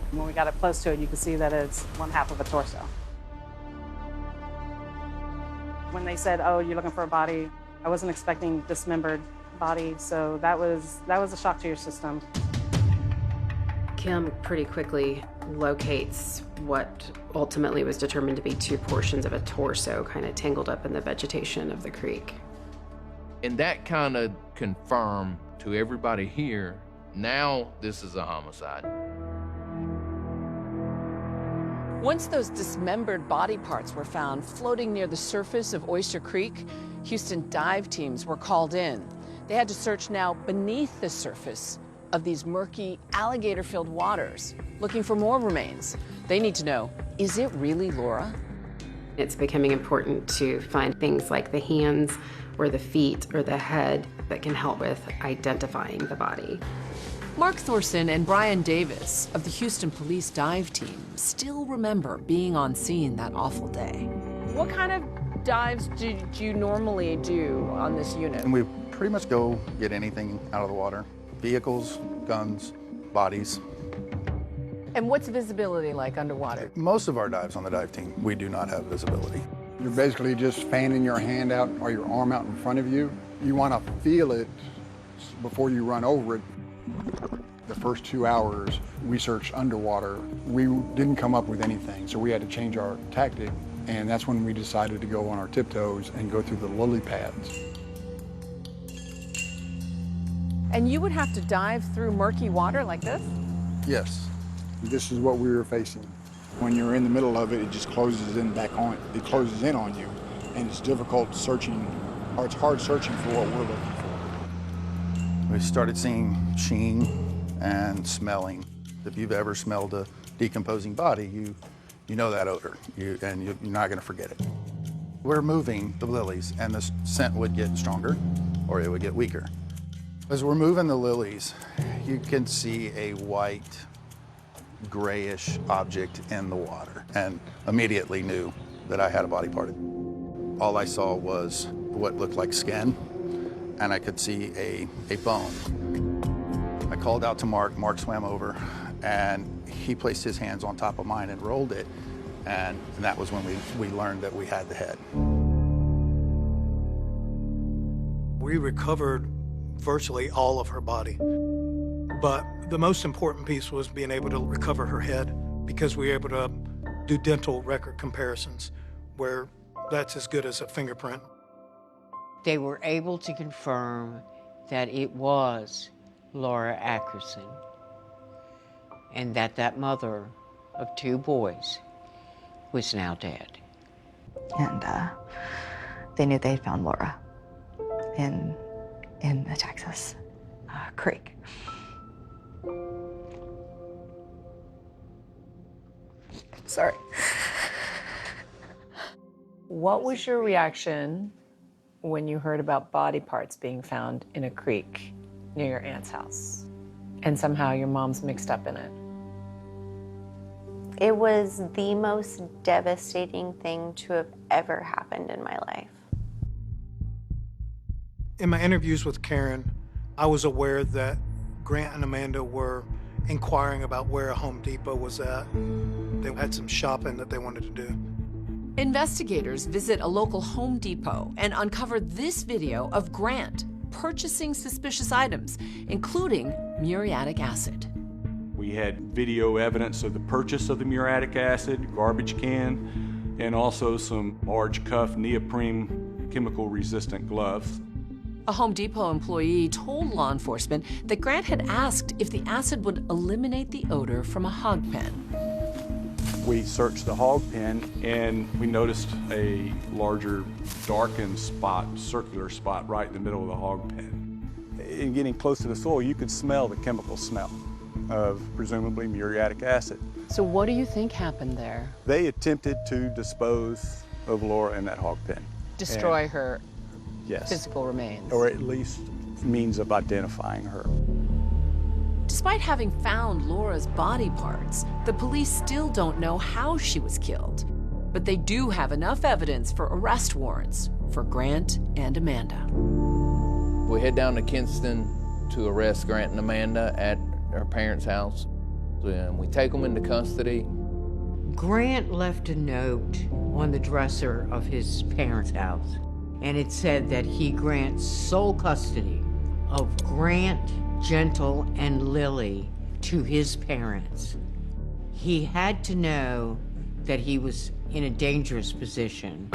When we got up close to it, you could see that it's one half of a torso. When they said, oh, you're looking for a body, I wasn't expecting dismembered body, so that was a shock to your system. Kim pretty quickly locates what ultimately was determined to be two portions of a torso kind of tangled up in the vegetation of the creek. And that kind of confirmed to everybody here, now this is a homicide. Once those dismembered body parts were found floating near the surface of Oyster Creek, Houston dive teams were called in. They had to search now beneath the surface of these murky, alligator-filled waters, looking for more remains. They need to know, is it really Laura? It's becoming important to find things like the hands or the feet or the head that can help with identifying the body. Mark Thorson and Brian Davis of the Houston Police Dive Team still remember being on scene that awful day. What kind of dives did you normally do on this unit? And we pretty much go get anything out of the water. Vehicles, guns, bodies. And what's visibility like underwater? Most of our dives on the dive team, we do not have visibility. You're basically just fanning your hand out or your arm out in front of you. You want to feel it before you run over it. The first 2 hours, we searched underwater. We didn't come up with anything, so we had to change our tactic, and that's when we decided to go on our tiptoes and go through the lily pads. And you would have to dive through murky water like this? Yes. This is what we were facing. When you're in the middle of it, it just closes in back on. It closes in on you, and it's difficult searching, or it's hard searching for what we're looking for. We started seeing sheen and smelling. If you've ever smelled a decomposing body, you know that odor, and you're not going to forget it. We're moving the lilies, and the scent would get stronger, or it would get weaker. As we're moving the lilies, you can see a white, grayish object in the water, and immediately knew that I had a body part. All I saw was what looked like skin, and I could see a bone. I called out to Mark. Mark swam over, and he placed his hands on top of mine and rolled it, and that was when we learned that we had the head. We recovered virtually all of her body. But the most important piece was being able to recover her head, because we were able to do dental record comparisons where that's as good as a fingerprint. They were able to confirm that it was Laura Ackerson, and that mother of two boys was now dead. And they knew they had found Laura in the Texas creek. Sorry. What was your reaction when you heard about body parts being found in a creek near your aunt's house, and somehow your mom's mixed up in it? It was the most devastating thing to have ever happened in my life. In my interviews with Karen, I was aware that Grant and Amanda were inquiring about where a Home Depot was at. They had some shopping that they wanted to do. Investigators visit a local Home Depot and uncover this video of Grant purchasing suspicious items, including muriatic acid. We had video evidence of the purchase of the muriatic acid, garbage can, and also some large cuff neoprene chemical-resistant gloves. A Home Depot employee told law enforcement that Grant had asked if the acid would eliminate the odor from a hog pen. We searched the hog pen and we noticed a larger darkened spot, circular spot right in the middle of the hog pen. In getting close to the soil, you could smell the chemical smell of presumably muriatic acid. So what do you think happened there? They attempted to dispose of Laura in that hog pen. Destroy her Yes. physical remains. Or at least means of identifying her. Despite having found Laura's body parts, the police still don't know how she was killed. But they do have enough evidence for arrest warrants for Grant and Amanda. We head down to Kinston to arrest Grant and Amanda at her parents' house. And we take them into custody. Grant left a note on the dresser of his parents' house, and it said that he grants sole custody of Grant, Gentle, and Lily to his parents. He had to know that he was in a dangerous position.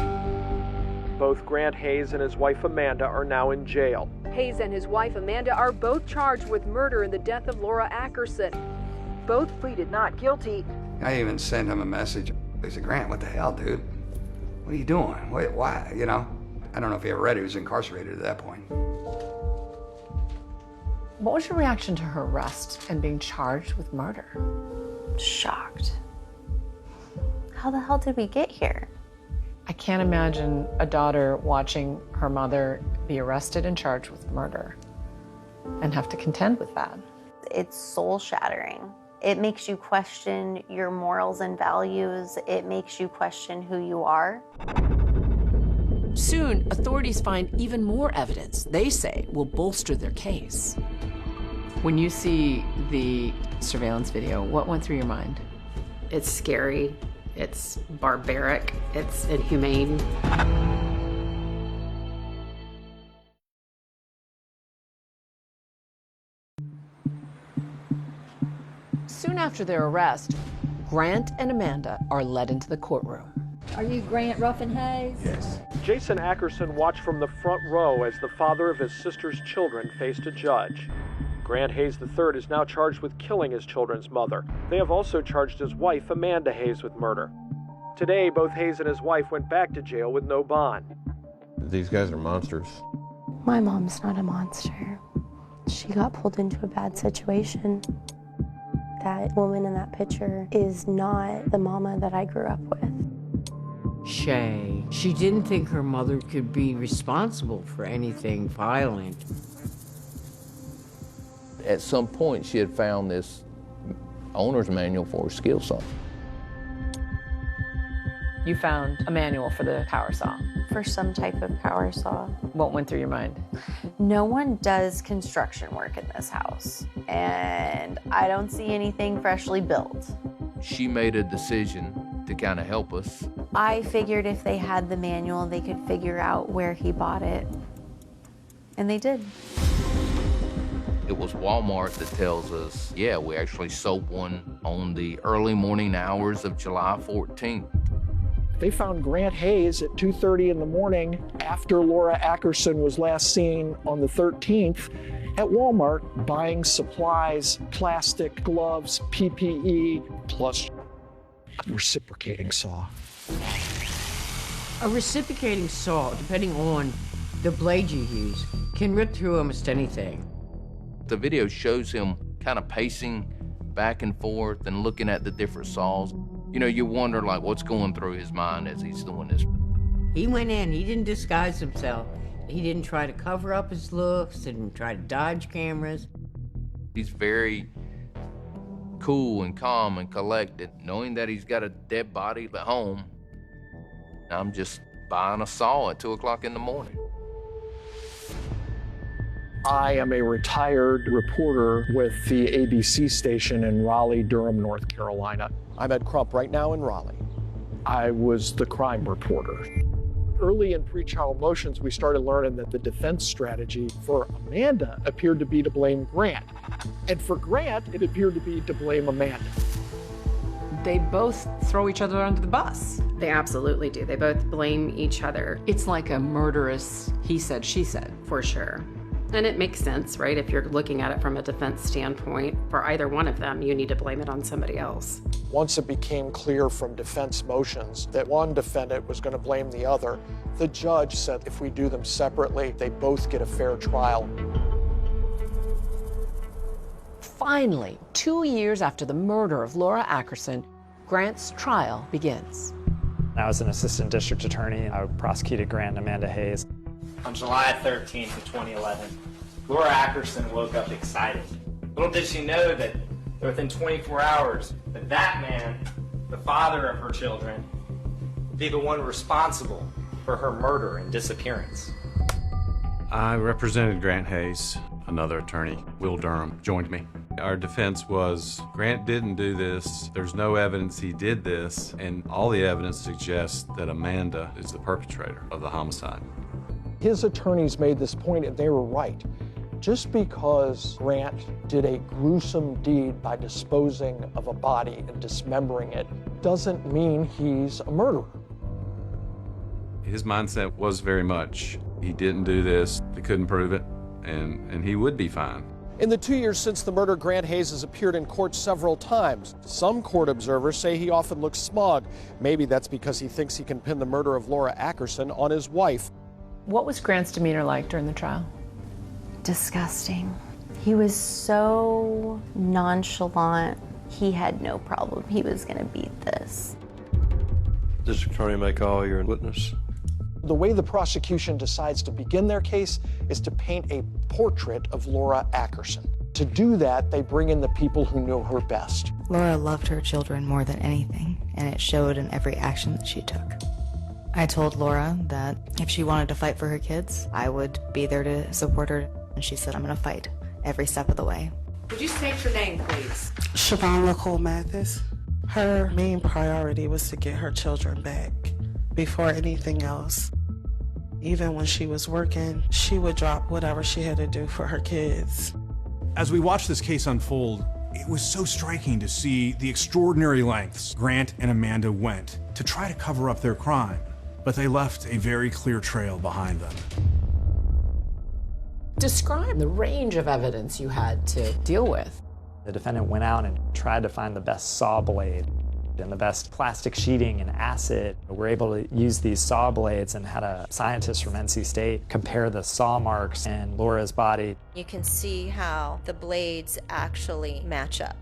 Both Grant Hayes and his wife Amanda are now in jail. Hayes and his wife Amanda are both charged with murder in the death of Laura Ackerson. Both pleaded not guilty. I even sent him a message. I said, Grant, what the hell, dude? What are you doing? Why? You know? I don't know if he ever read he was incarcerated at that point. What was your reaction to her arrest and being charged with murder? Shocked. How the hell did we get here? I can't imagine a daughter watching her mother be arrested and charged with murder and have to contend with that. It's soul-shattering. It makes you question your morals and values. It makes you question who you are. Soon, authorities find even more evidence they say will bolster their case. When you see the surveillance video, what went through your mind? It's scary, it's barbaric, it's inhumane. Soon after their arrest, Grant and Amanda are led into the courtroom. Are you Grant Ruffin Hayes? Yes. Jason Ackerson watched from the front row as the father of his sister's children faced a judge. Grant Hayes III is now charged with killing his children's mother. They have also charged his wife, Amanda Hayes, with murder. Today, both Hayes and his wife went back to jail with no bond. These guys are monsters. My mom's not a monster. She got pulled into a bad situation. That woman in that picture is not the mama that I grew up with. Shay, she didn't think her mother could be responsible for anything violent. At some point, she had found this owner's manual for a skill saw. You found a manual for the power saw. For some type of power saw. What went through your mind? No one does construction work in this house, and I don't see anything freshly built. She made a decision to kind of help us. I figured if they had the manual, they could figure out where he bought it, and they did. It was Walmart that tells us, yeah, we actually sold one on the early morning hours of July 14th. They found Grant Hayes at 2:30 in the morning after Laura Ackerson was last seen on the 13th at Walmart buying supplies, plastic, gloves, PPE, plus a reciprocating saw. A reciprocating saw, depending on the blade you use, can rip through almost anything. The video shows him kind of pacing back and forth and looking at the different saws. You know, you wonder, like, what's going through his mind as he's doing this. He went in, he didn't disguise himself. He didn't try to cover up his looks, didn't try to dodge cameras. He's very cool and calm and collected, knowing that he's got a dead body at home. I'm just buying a saw at 2 o'clock in the morning. I am a retired reporter with the ABC station in Raleigh, Durham, North Carolina. I'm at Crump right now in Raleigh. I was the crime reporter. Early in pretrial motions, we started learning that the defense strategy for Amanda appeared to be to blame Grant. And for Grant, it appeared to be to blame Amanda. They both throw each other under the bus. They absolutely do. They both blame each other. It's like a murderous he said, she said. For sure. And it makes sense, right? If you're looking at it from a defense standpoint, for either one of them, you need to blame it on somebody else. Once it became clear from defense motions that one defendant was going to blame the other, the judge said if we do them separately, they both get a fair trial. Finally, 2 years after the murder of Laura Ackerson, Grant's trial begins. I was an assistant district attorney. I prosecuted Grant and Amanda Hayes. On July 13th of 2011, Laura Ackerson woke up excited. Little did she know that within 24 hours, that man, the father of her children, would be the one responsible for her murder and disappearance. I represented Grant Hayes. Another attorney, Will Durham, joined me. Our defense was Grant didn't do this. There's no evidence he did this, and all the evidence suggests that Amanda is the perpetrator of the homicide. His attorneys made this point, and they were right. Just because Grant did a gruesome deed by disposing of a body and dismembering it doesn't mean he's a murderer. His mindset was very much, he didn't do this, they couldn't prove it, and he would be fine. In the 2 years since the murder, Grant Hayes has appeared in court several times. Some court observers say he often looks smug. Maybe that's because he thinks he can pin the murder of Laura Ackerson on his wife. What was Grant's demeanor like during the trial? Disgusting. He was so nonchalant. He had no problem. He was going to beat this. District Attorney may call your witness. The way the prosecution decides to begin their case is to paint a portrait of Laura Ackerson. To do that, they bring in the people who know her best. Laura loved her children more than anything, and it showed in every action that she took. I told Laura that if she wanted to fight for her kids, I would be there to support her. And she said, I'm going to fight every step of the way. Would you state your name, please? Siobhan Nicole Mathis. Her main priority was to get her children back before anything else. Even when she was working, she would drop whatever she had to do for her kids. As we watched this case unfold, it was so striking to see the extraordinary lengths Grant and Amanda went to try to cover up their crime. But they left a very clear trail behind them. Describe the range of evidence you had to deal with. The defendant went out and tried to find the best saw blade and the best plastic sheeting and acid. We're able to use these saw blades and had a scientist from NC State compare the saw marks in Laura's body. You can see how the blades actually match up.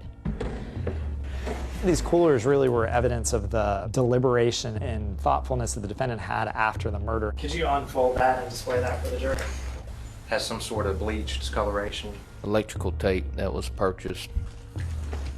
These coolers really were evidence of the deliberation and thoughtfulness that the defendant had after the murder. Could you unfold that and display that for the jury? Has some sort of bleached discoloration. Electrical tape that was purchased.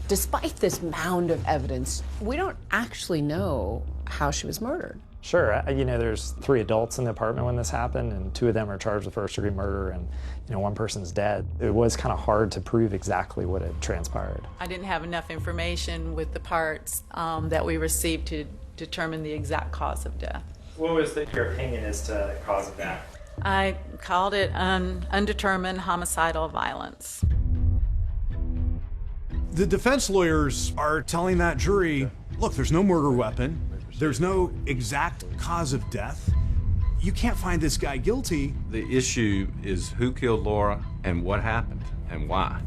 Despite this mound of evidence, we don't actually know how she was murdered. Sure, you know, there's 3 adults in the apartment when this happened, and 2 of them are charged with first-degree murder, and, you know, 1 person's dead. It was kind of hard to prove exactly what had transpired. I didn't have enough information with the parts that we received to determine the exact cause of death. What was your opinion as to the cause of death? I called it undetermined homicidal violence. The defense lawyers are telling that jury, look, there's no murder weapon. There's no exact cause of death. You can't find this guy guilty. The issue is who killed Laura and what happened and why.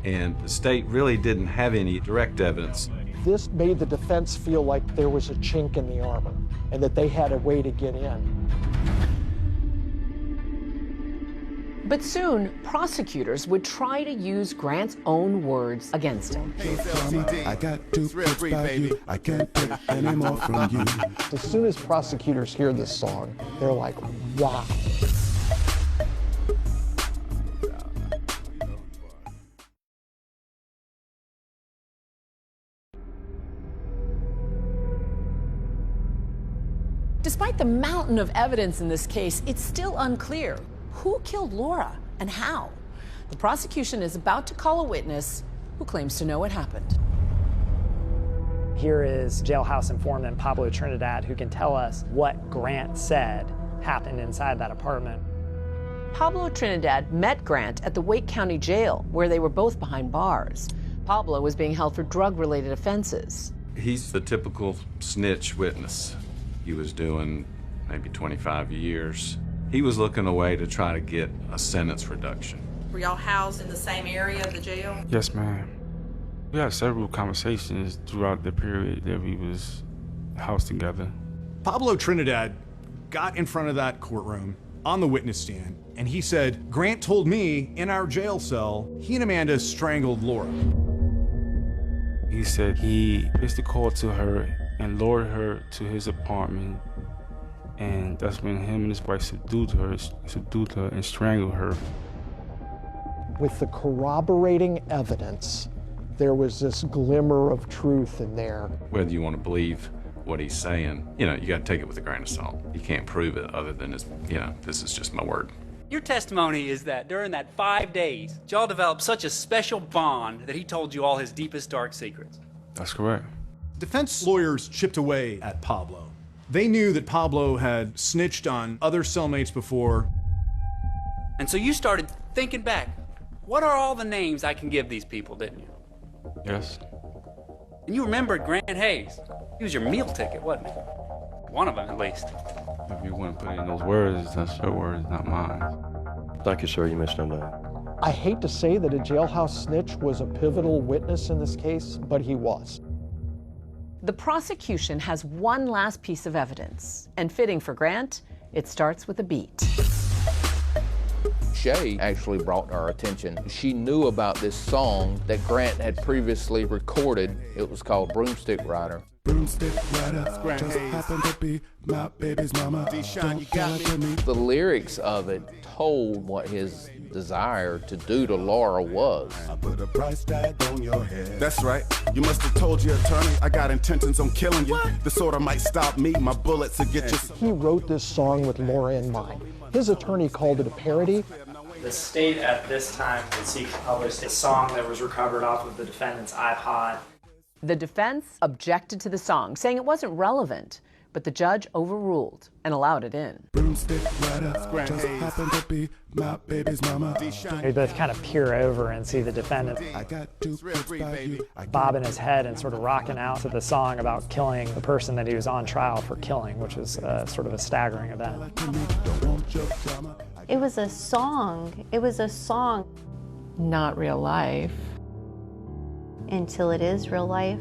And the state really didn't have any direct evidence. This made the defense feel like there was a chink in the armor and that they had a way to get in. But soon, prosecutors would try to use Grant's own words against him. I got two kids by you. I can't take any more from you. As soon as prosecutors hear this song, they're like, wow. Despite the mountain of evidence in this case, it's still unclear who killed Laura and how. The prosecution is about to call a witness who claims to know what happened. Here is jailhouse informant Pablo Trinidad, who can tell us what Grant said happened inside that apartment. Pablo Trinidad met Grant at the Wake County Jail, where they were both behind bars. Pablo was being held for drug-related offenses. He's the typical snitch witness. He was doing maybe 25 years. He was looking a way to try to get a sentence reduction. Were y'all housed in the same area of the jail? Yes, ma'am. We had several conversations throughout the period that we was housed together. Pablo Trinidad got in front of that courtroom on the witness stand, and he said, Grant told me in our jail cell, he and Amanda strangled Laura. He said he placed a call to her and lured her to his apartment, and that's when him and his wife subdued her and strangled her. With the corroborating evidence, there was this glimmer of truth in there. Whether you want to believe what he's saying, you got to take it with a grain of salt. You can't prove it other than, this is just my word. Your testimony is that during that 5 days, y'all developed such a special bond that he told you all his deepest, dark secrets. That's correct. Defense lawyers chipped away at Pablo. They knew that Pablo had snitched on other cellmates before. And so you started thinking back, what are all the names I can give these people, didn't you? Yes. And you remembered Grant Hayes. He was your meal ticket, wasn't he? One of them, at least. If you want to put in those words, that's your words, not mine. Thank you, sir. You missed no doubt. I hate to say that a jailhouse snitch was a pivotal witness in this case, but he was. The prosecution has one last piece of evidence, and fitting for Grant, it starts with a beat. Shay actually brought to our attention. She knew about this song that Grant had previously recorded. It was called Broomstick Rider. Broomstick rider, just happened to be my baby's mama. Don't tell it to me. The lyrics of it told what his desire to do to Laura was. I put a price tag on your head. That's right. You must have told your attorney I got intentions on killing you. This order might stop me. My bullets will get you. He wrote this song with Laura in mind. His attorney called it a parody. The state at this time would seek to publish a song that was recovered off of the defendant's iPod. The defense objected to the song, saying it wasn't relevant, but the judge overruled and allowed it in. Broomstick rider, just happened to be my baby's mama. We both kind of peer over and see the defendant bobbing his head and sort of rocking out to the song about killing the person that he was on trial for killing, which was sort of a staggering event. It was a song. It was a song. Not real life. Until it is real life.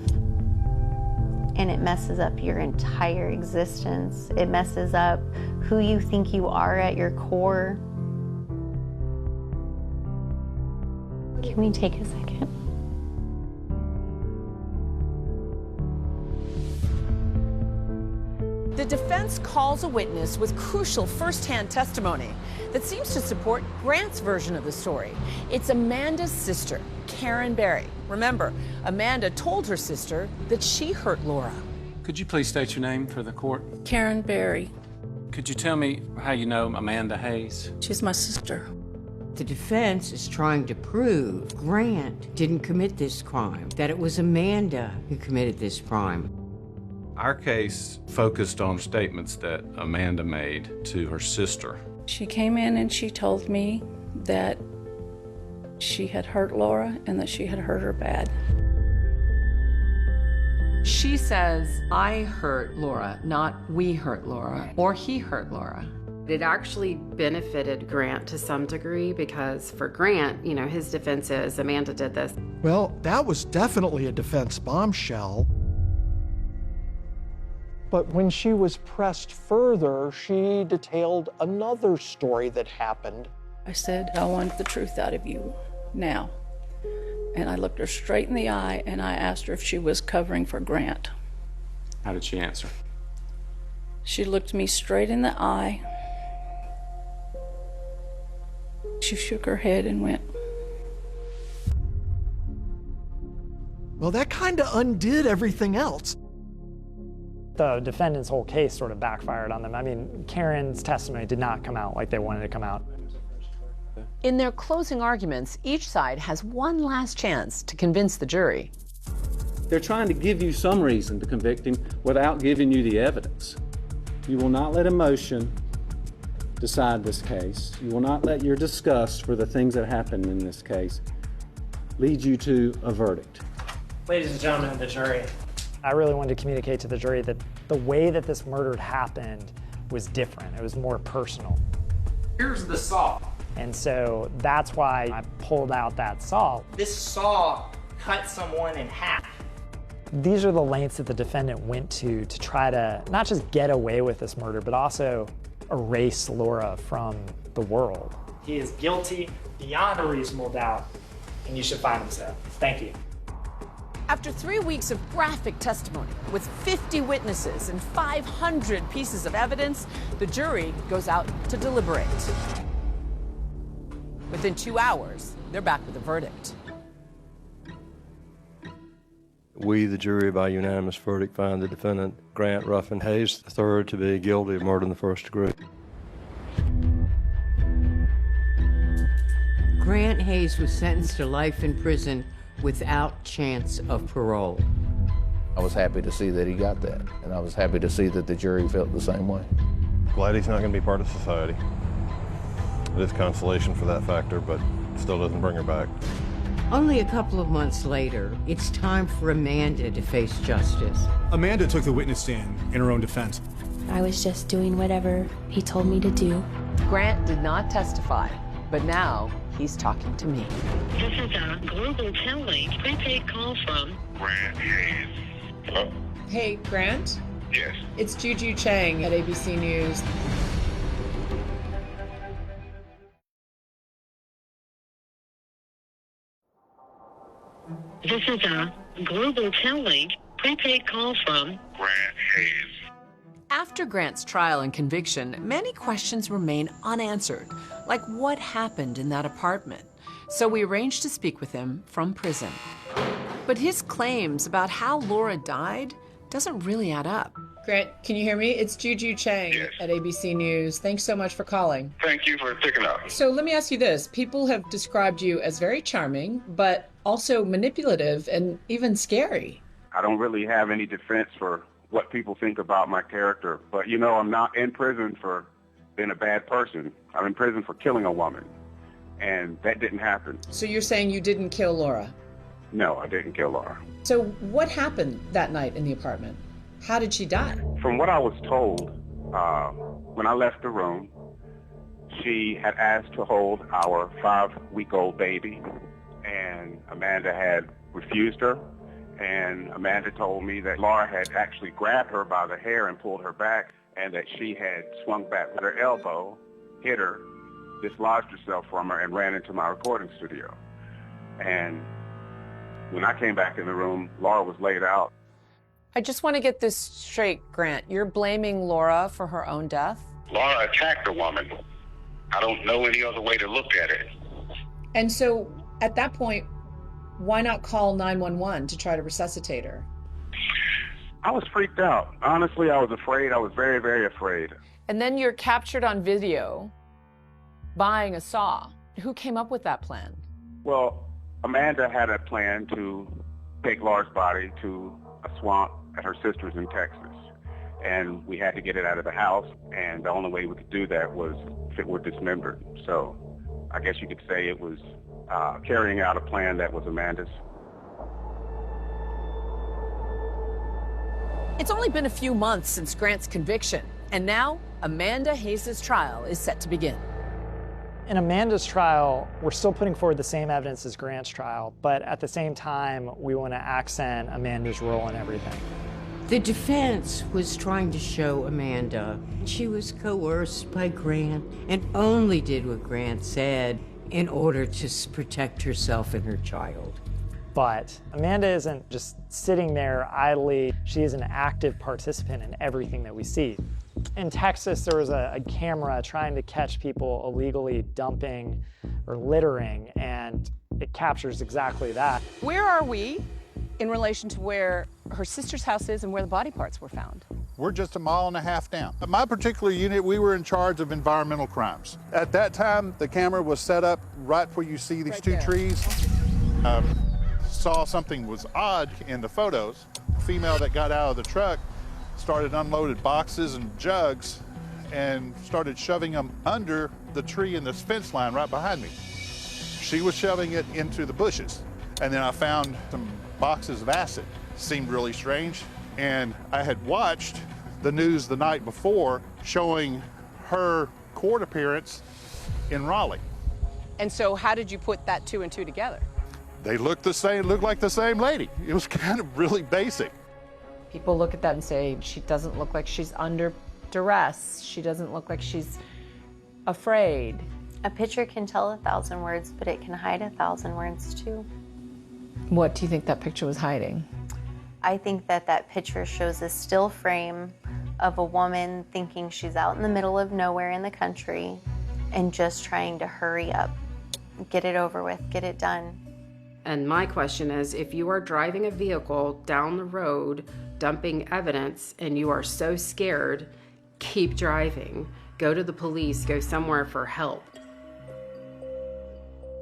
And it messes up your entire existence. It messes up who you think you are at your core. Can we take a second? The defense calls a witness with crucial first-hand testimony that seems to support Grant's version of the story. It's Amanda's sister, Karen Berry. Remember, Amanda told her sister that she hurt Laura. Could you please state your name for the court? Karen Berry. Could you tell me how you know Amanda Hayes? She's my sister. The defense is trying to prove Grant didn't commit this crime, that it was Amanda who committed this crime. Our case focused on statements that Amanda made to her sister. She came in and she told me that she had hurt Laura and that she had hurt her bad. She says, I hurt Laura, not we hurt Laura, or he hurt Laura. It actually benefited Grant to some degree because for Grant, his defense is Amanda did this. Well, that was definitely a defense bombshell. But when she was pressed further, she detailed another story that happened I said, I want the truth out of you now. And I looked her straight in the eye and I asked her if she was covering for Grant. How did she answer? She looked me straight in the eye. She shook her head and went. Well, that kind of undid everything else. The defendant's whole case sort of backfired on them. I mean, Karen's testimony did not come out like they wanted to come out. In their closing arguments, each side has one last chance to convince the jury. They're trying to give you some reason to convict him without giving you the evidence. You will not let emotion decide this case. You will not let your disgust for the things that happened in this case lead you to a verdict. Ladies and gentlemen of the jury, I really wanted to communicate to the jury that the way that this murder happened was different. It was more personal. Here's the saw. And so that's why I pulled out that saw. This saw cut someone in half. These are the lengths that the defendant went to try to not just get away with this murder, but also erase Laura from the world. He is guilty beyond a reasonable doubt, and you should find him so. Thank you. After 3 weeks of graphic testimony with 50 witnesses and 500 pieces of evidence, the jury goes out to deliberate. Within 2 hours, they're back with a verdict. We, the jury, by unanimous verdict, find the defendant, Grant Ruffin Hayes III, to be guilty of murder in the first degree. Grant Hayes was sentenced to life in prison without chance of parole. I was happy to see that he got that, and I was happy to see that the jury felt the same way. Glad he's not going to be part of society. It is consolation for that factor, but still doesn't bring her back. Only a couple of months later, it's time for Amanda to face justice. Amanda took the witness stand in her own defense. I was just doing whatever he told me to do. Grant did not testify, but now he's talking to me. This is a global Tellink prepaid call from Grant Hayes. Hello? Hey, Grant? Yes. It's Juju Chang at ABC News. This is a global Tellink prepaid call from Grant Hayes. After Grant's trial and conviction, many questions remain unanswered, like what happened in that apartment. So we arranged to speak with him from prison. But his claims about how Laura died doesn't really add up. Grant, can you hear me? It's Juju Chang at ABC News. Thanks so much for calling. Thank you for picking up. So let me ask you this. People have described you as very charming, but also manipulative and even scary. I don't really have any defense for what people think about my character, but you know, I'm not in prison for being a bad person. I'm in prison for killing a woman, and that didn't happen. So you're saying you didn't kill Laura? No, I didn't kill Laura. So what happened that night in the apartment? How did she die? From what I was told, when I left the room, she had asked to hold our 5-week-old baby, and Amanda had refused her. And Amanda told me that Laura had actually grabbed her by the hair and pulled her back, and that she had swung back with her elbow, hit her, dislodged herself from her, and ran into my recording studio. And when I came back in the room, Laura was laid out. I just want to get this straight, Grant. You're blaming Laura for her own death? Laura attacked a woman. I don't know any other way to look at it. And so at that point, why not call 911 to try to resuscitate her? I was freaked out. Honestly, I was afraid. I was very, very afraid. And then you're captured on video buying a saw. Who came up with that plan? Well, Amanda had a plan to take Laura's body to a swamp at her sister's in Texas. And we had to get it out of the house, and the only way we could do that was if it were dismembered. So I guess you could say it was carrying out a plan that was Amanda's. It's only been a few months since Grant's conviction, and now Amanda Hayes' trial is set to begin. In Amanda's trial, we're still putting forward the same evidence as Grant's trial, but at the same time, we want to accent Amanda's role in everything. The defense was trying to show Amanda she was coerced by Grant and only did what Grant said in order to protect herself and her child. But Amanda isn't just sitting there idly. She is an active participant in everything that we see. In Texas, there was a camera trying to catch people illegally dumping or littering, and it captures exactly that. Where are we in relation to where her sister's house is and where the body parts were found? We're just a mile and a half down. At my particular unit, we were in charge of environmental crimes. At that time, the camera was set up right where you see these two trees. Saw something was odd in the photos. The female that got out of the truck started unloaded boxes and jugs and started shoving them under the tree in this fence line right behind me. She was shoving it into the bushes. And then I found some boxes of acid. Seemed really strange. And I had watched the news the night before showing her court appearance in Raleigh. And so how did you put that 2 and 2 together? They looked the same, looked like the same lady. It was kind of really basic. People look at that and say, she doesn't look like she's under duress. She doesn't look like she's afraid. A picture can tell 1,000 words, but it can hide 1,000 words too. What do you think that picture was hiding? I think that picture shows a still frame of a woman thinking she's out in the middle of nowhere in the country and just trying to hurry up, get it over with, get it done. And my question is, if you are driving a vehicle down the road, dumping evidence, and you are so scared, keep driving. Go to the police, go somewhere for help.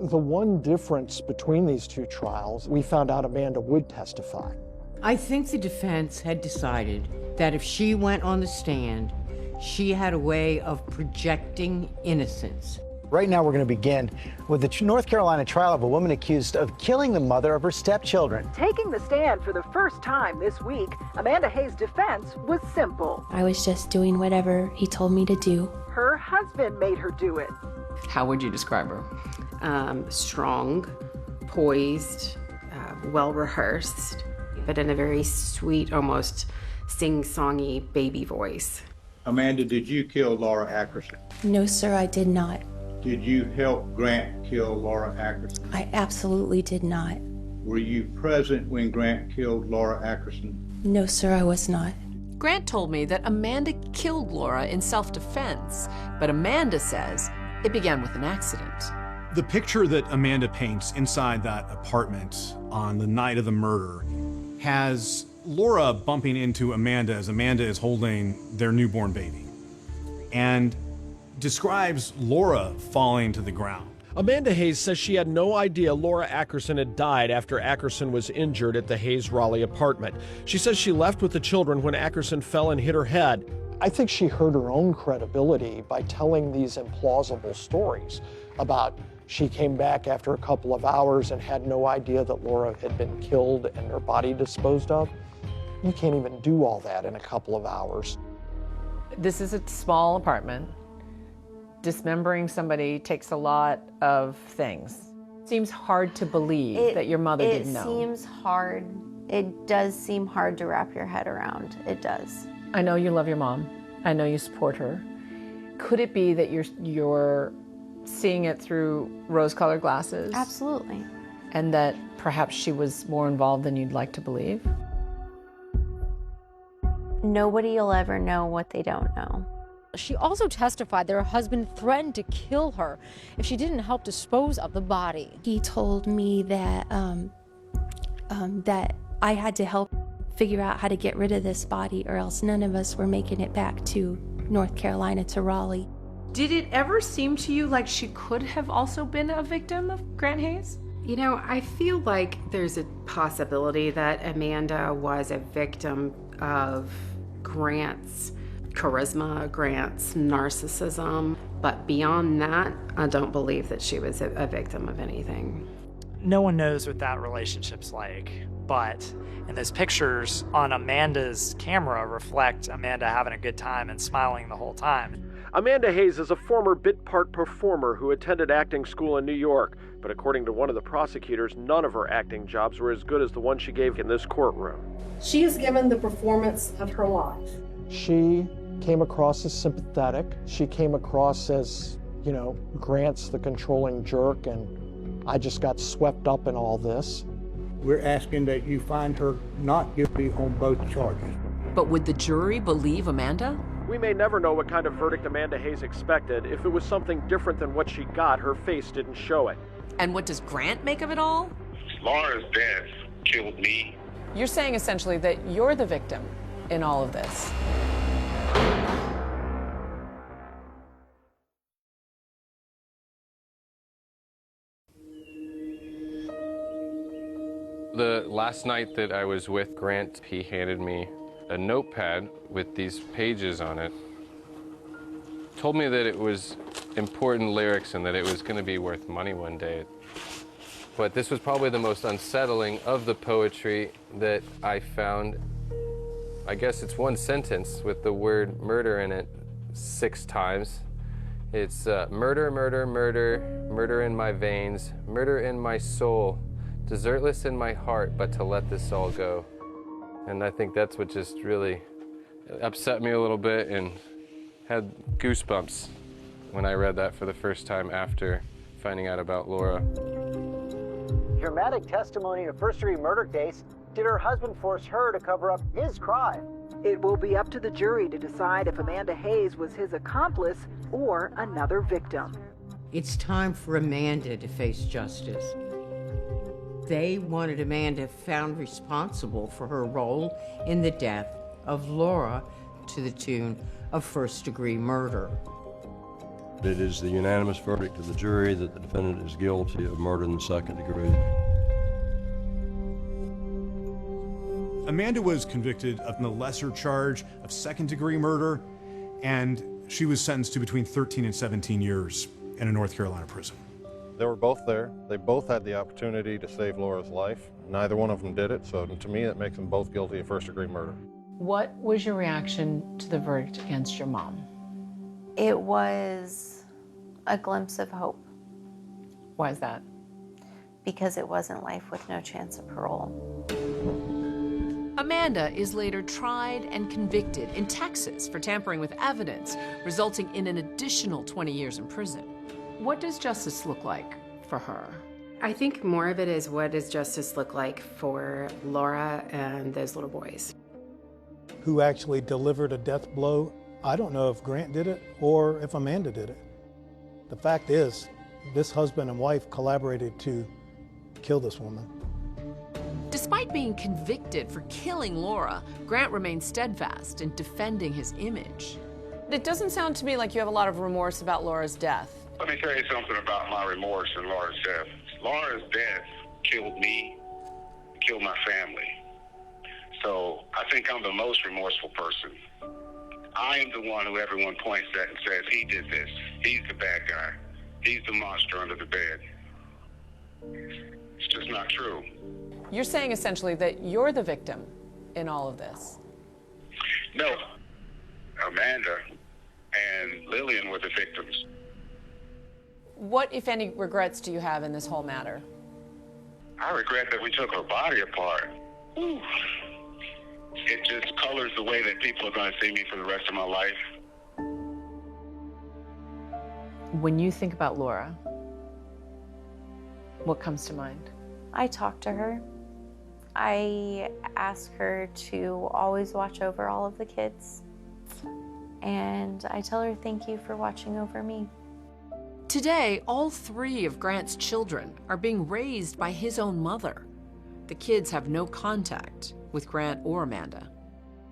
The one difference between these two trials, we found out Amanda would testify. I think the defense had decided that if she went on the stand, she had a way of projecting innocence. Right now, we're going to begin with the North Carolina trial of a woman accused of killing the mother of her stepchildren. Taking the stand for the first time this week, Amanda Hayes' defense was simple. I was just doing whatever he told me to do. Her husband made her do it. How would you describe her? Strong, poised, well-rehearsed, but in a very sweet, almost sing-songy baby voice. Amanda, did you kill Laura Ackerson? No, sir, I did not. Did you help Grant kill Laura Ackerson? I absolutely did not. Were you present when Grant killed Laura Ackerson? No, sir, I was not. Grant told me that Amanda killed Laura in self-defense, but Amanda says it began with an accident. The picture that Amanda paints inside that apartment on the night of the murder has Laura bumping into Amanda as Amanda is holding their newborn baby, and describes Laura falling to the ground. Amanda Hayes says she had no idea Laura Ackerson had died after Ackerson was injured at the Hayes-Raleigh apartment. She says she left with the children when Ackerson fell and hit her head. I think she hurt her own credibility by telling these implausible stories about she came back after a couple of hours and had no idea that Laura had been killed and her body disposed of. You can't even do all that in a couple of hours. This is a small apartment. Dismembering somebody takes a lot of things. Seems hard to believe that your mother didn't know. It seems hard. It does seem hard to wrap your head around. It does. I know you love your mom. I know you support her. Could it be that you're seeing it through rose-colored glasses? Absolutely. And that perhaps she was more involved than you'd like to believe? Nobody will ever know what they don't know. She also testified that her husband threatened to kill her if she didn't help dispose of the body. He told me that that I had to help figure out how to get rid of this body, or else none of us were making it back to North Carolina, to Raleigh. Did it ever seem to you like she could have also been a victim of Grant Hayes? You know, I feel like there's a possibility that Amanda was a victim of Grant's charisma, Grant's narcissism, but beyond that, I don't believe that she was a victim of anything. No one knows what that relationship's like, but and those pictures on Amanda's camera reflect Amanda having a good time and smiling the whole time. Amanda Hayes is a former bit part performer who attended acting school in New York, but according to one of the prosecutors, none of her acting jobs were as good as the one she gave in this courtroom. She has given the performance of her life. She came across as sympathetic. She came across as, Grant's the controlling jerk, and I just got swept up in all this. We're asking that you find her not guilty on both charges. But would the jury believe Amanda? We may never know what kind of verdict Amanda Hayes expected. If it was something different than what she got, her face didn't show it. And what does Grant make of it all? Laura's death killed me. You're saying essentially that you're the victim in all of this. The last night that I was with Grant, he handed me a notepad with these pages on it. Told me that it was important lyrics and that it was going to be worth money one day. But this was probably the most unsettling of the poetry that I found. I guess it's one sentence with the word murder in it 6 times. It's murder, murder, murder, murder in my veins, murder in my soul, desertless in my heart, but to let this all go. And I think that's what just really upset me a little bit and had goosebumps when I read that for the first time after finding out about Laura. Dramatic testimony in a first-degree murder case. Did her husband force her to cover up his crime? It will be up to the jury to decide if Amanda Hayes was his accomplice or another victim. It's time for Amanda to face justice. They wanted Amanda found responsible for her role in the death of Laura to the tune of first-degree murder. It is the unanimous verdict of the jury that the defendant is guilty of murder in the second degree. Amanda was convicted of the lesser charge of second-degree murder, and she was sentenced to between 13 and 17 years in a North Carolina prison. They were both there. They both had the opportunity to save Laura's life. Neither one of them did it, so to me that makes them both guilty of first-degree murder. What was your reaction to the verdict against your mom? It was a glimpse of hope. Why is that? Because it wasn't life with no chance of parole. Amanda is later tried and convicted in Texas for tampering with evidence, resulting in an additional 20 years in prison. What does justice look like for her? I think more of it is what does justice look like for Laura and those little boys. Who actually delivered a death blow? I don't know if Grant did it or if Amanda did it. The fact is, this husband and wife collaborated to kill this woman. Despite being convicted for killing Laura, Grant remains steadfast in defending his image. It doesn't sound to me like you have a lot of remorse about Laura's death. Let me tell you something about my remorse in Laura's death. Laura's death killed me, killed my family. So I think I'm the most remorseful person. I am the one who everyone points at and says, he did this. He's the bad guy. He's the monster under the bed. It's just not true. You're saying essentially that you're the victim in all of this. No. Amanda and Lillian were the victims. What, if any, regrets do you have in this whole matter? I regret that we took her body apart. Ooh. It just colors the way that people are going to see me for the rest of my life. When you think about Laura, what comes to mind? I talk to her. I ask her to always watch over all of the kids. And I tell her thank you for watching over me. Today, all 3 of Grant's children are being raised by his own mother. The kids have no contact with Grant or Amanda.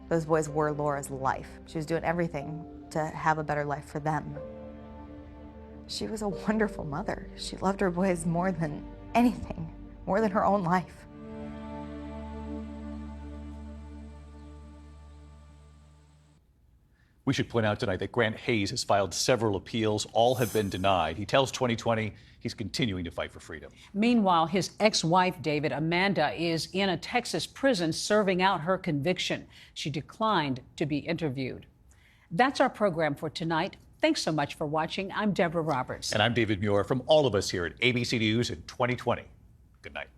Those boys were Laura's life. She was doing everything to have a better life for them. She was a wonderful mother. She loved her boys more than anything, more than her own life. We should point out tonight that Grant Hayes has filed several appeals. All have been denied. He tells 2020 he's continuing to fight for freedom. Meanwhile, his ex-wife, David, Amanda, is in a Texas prison serving out her conviction. She declined to be interviewed. That's our program for tonight. Thanks so much for watching. I'm Deborah Roberts. And I'm David Muir from all of us here at ABC News in 2020. Good night.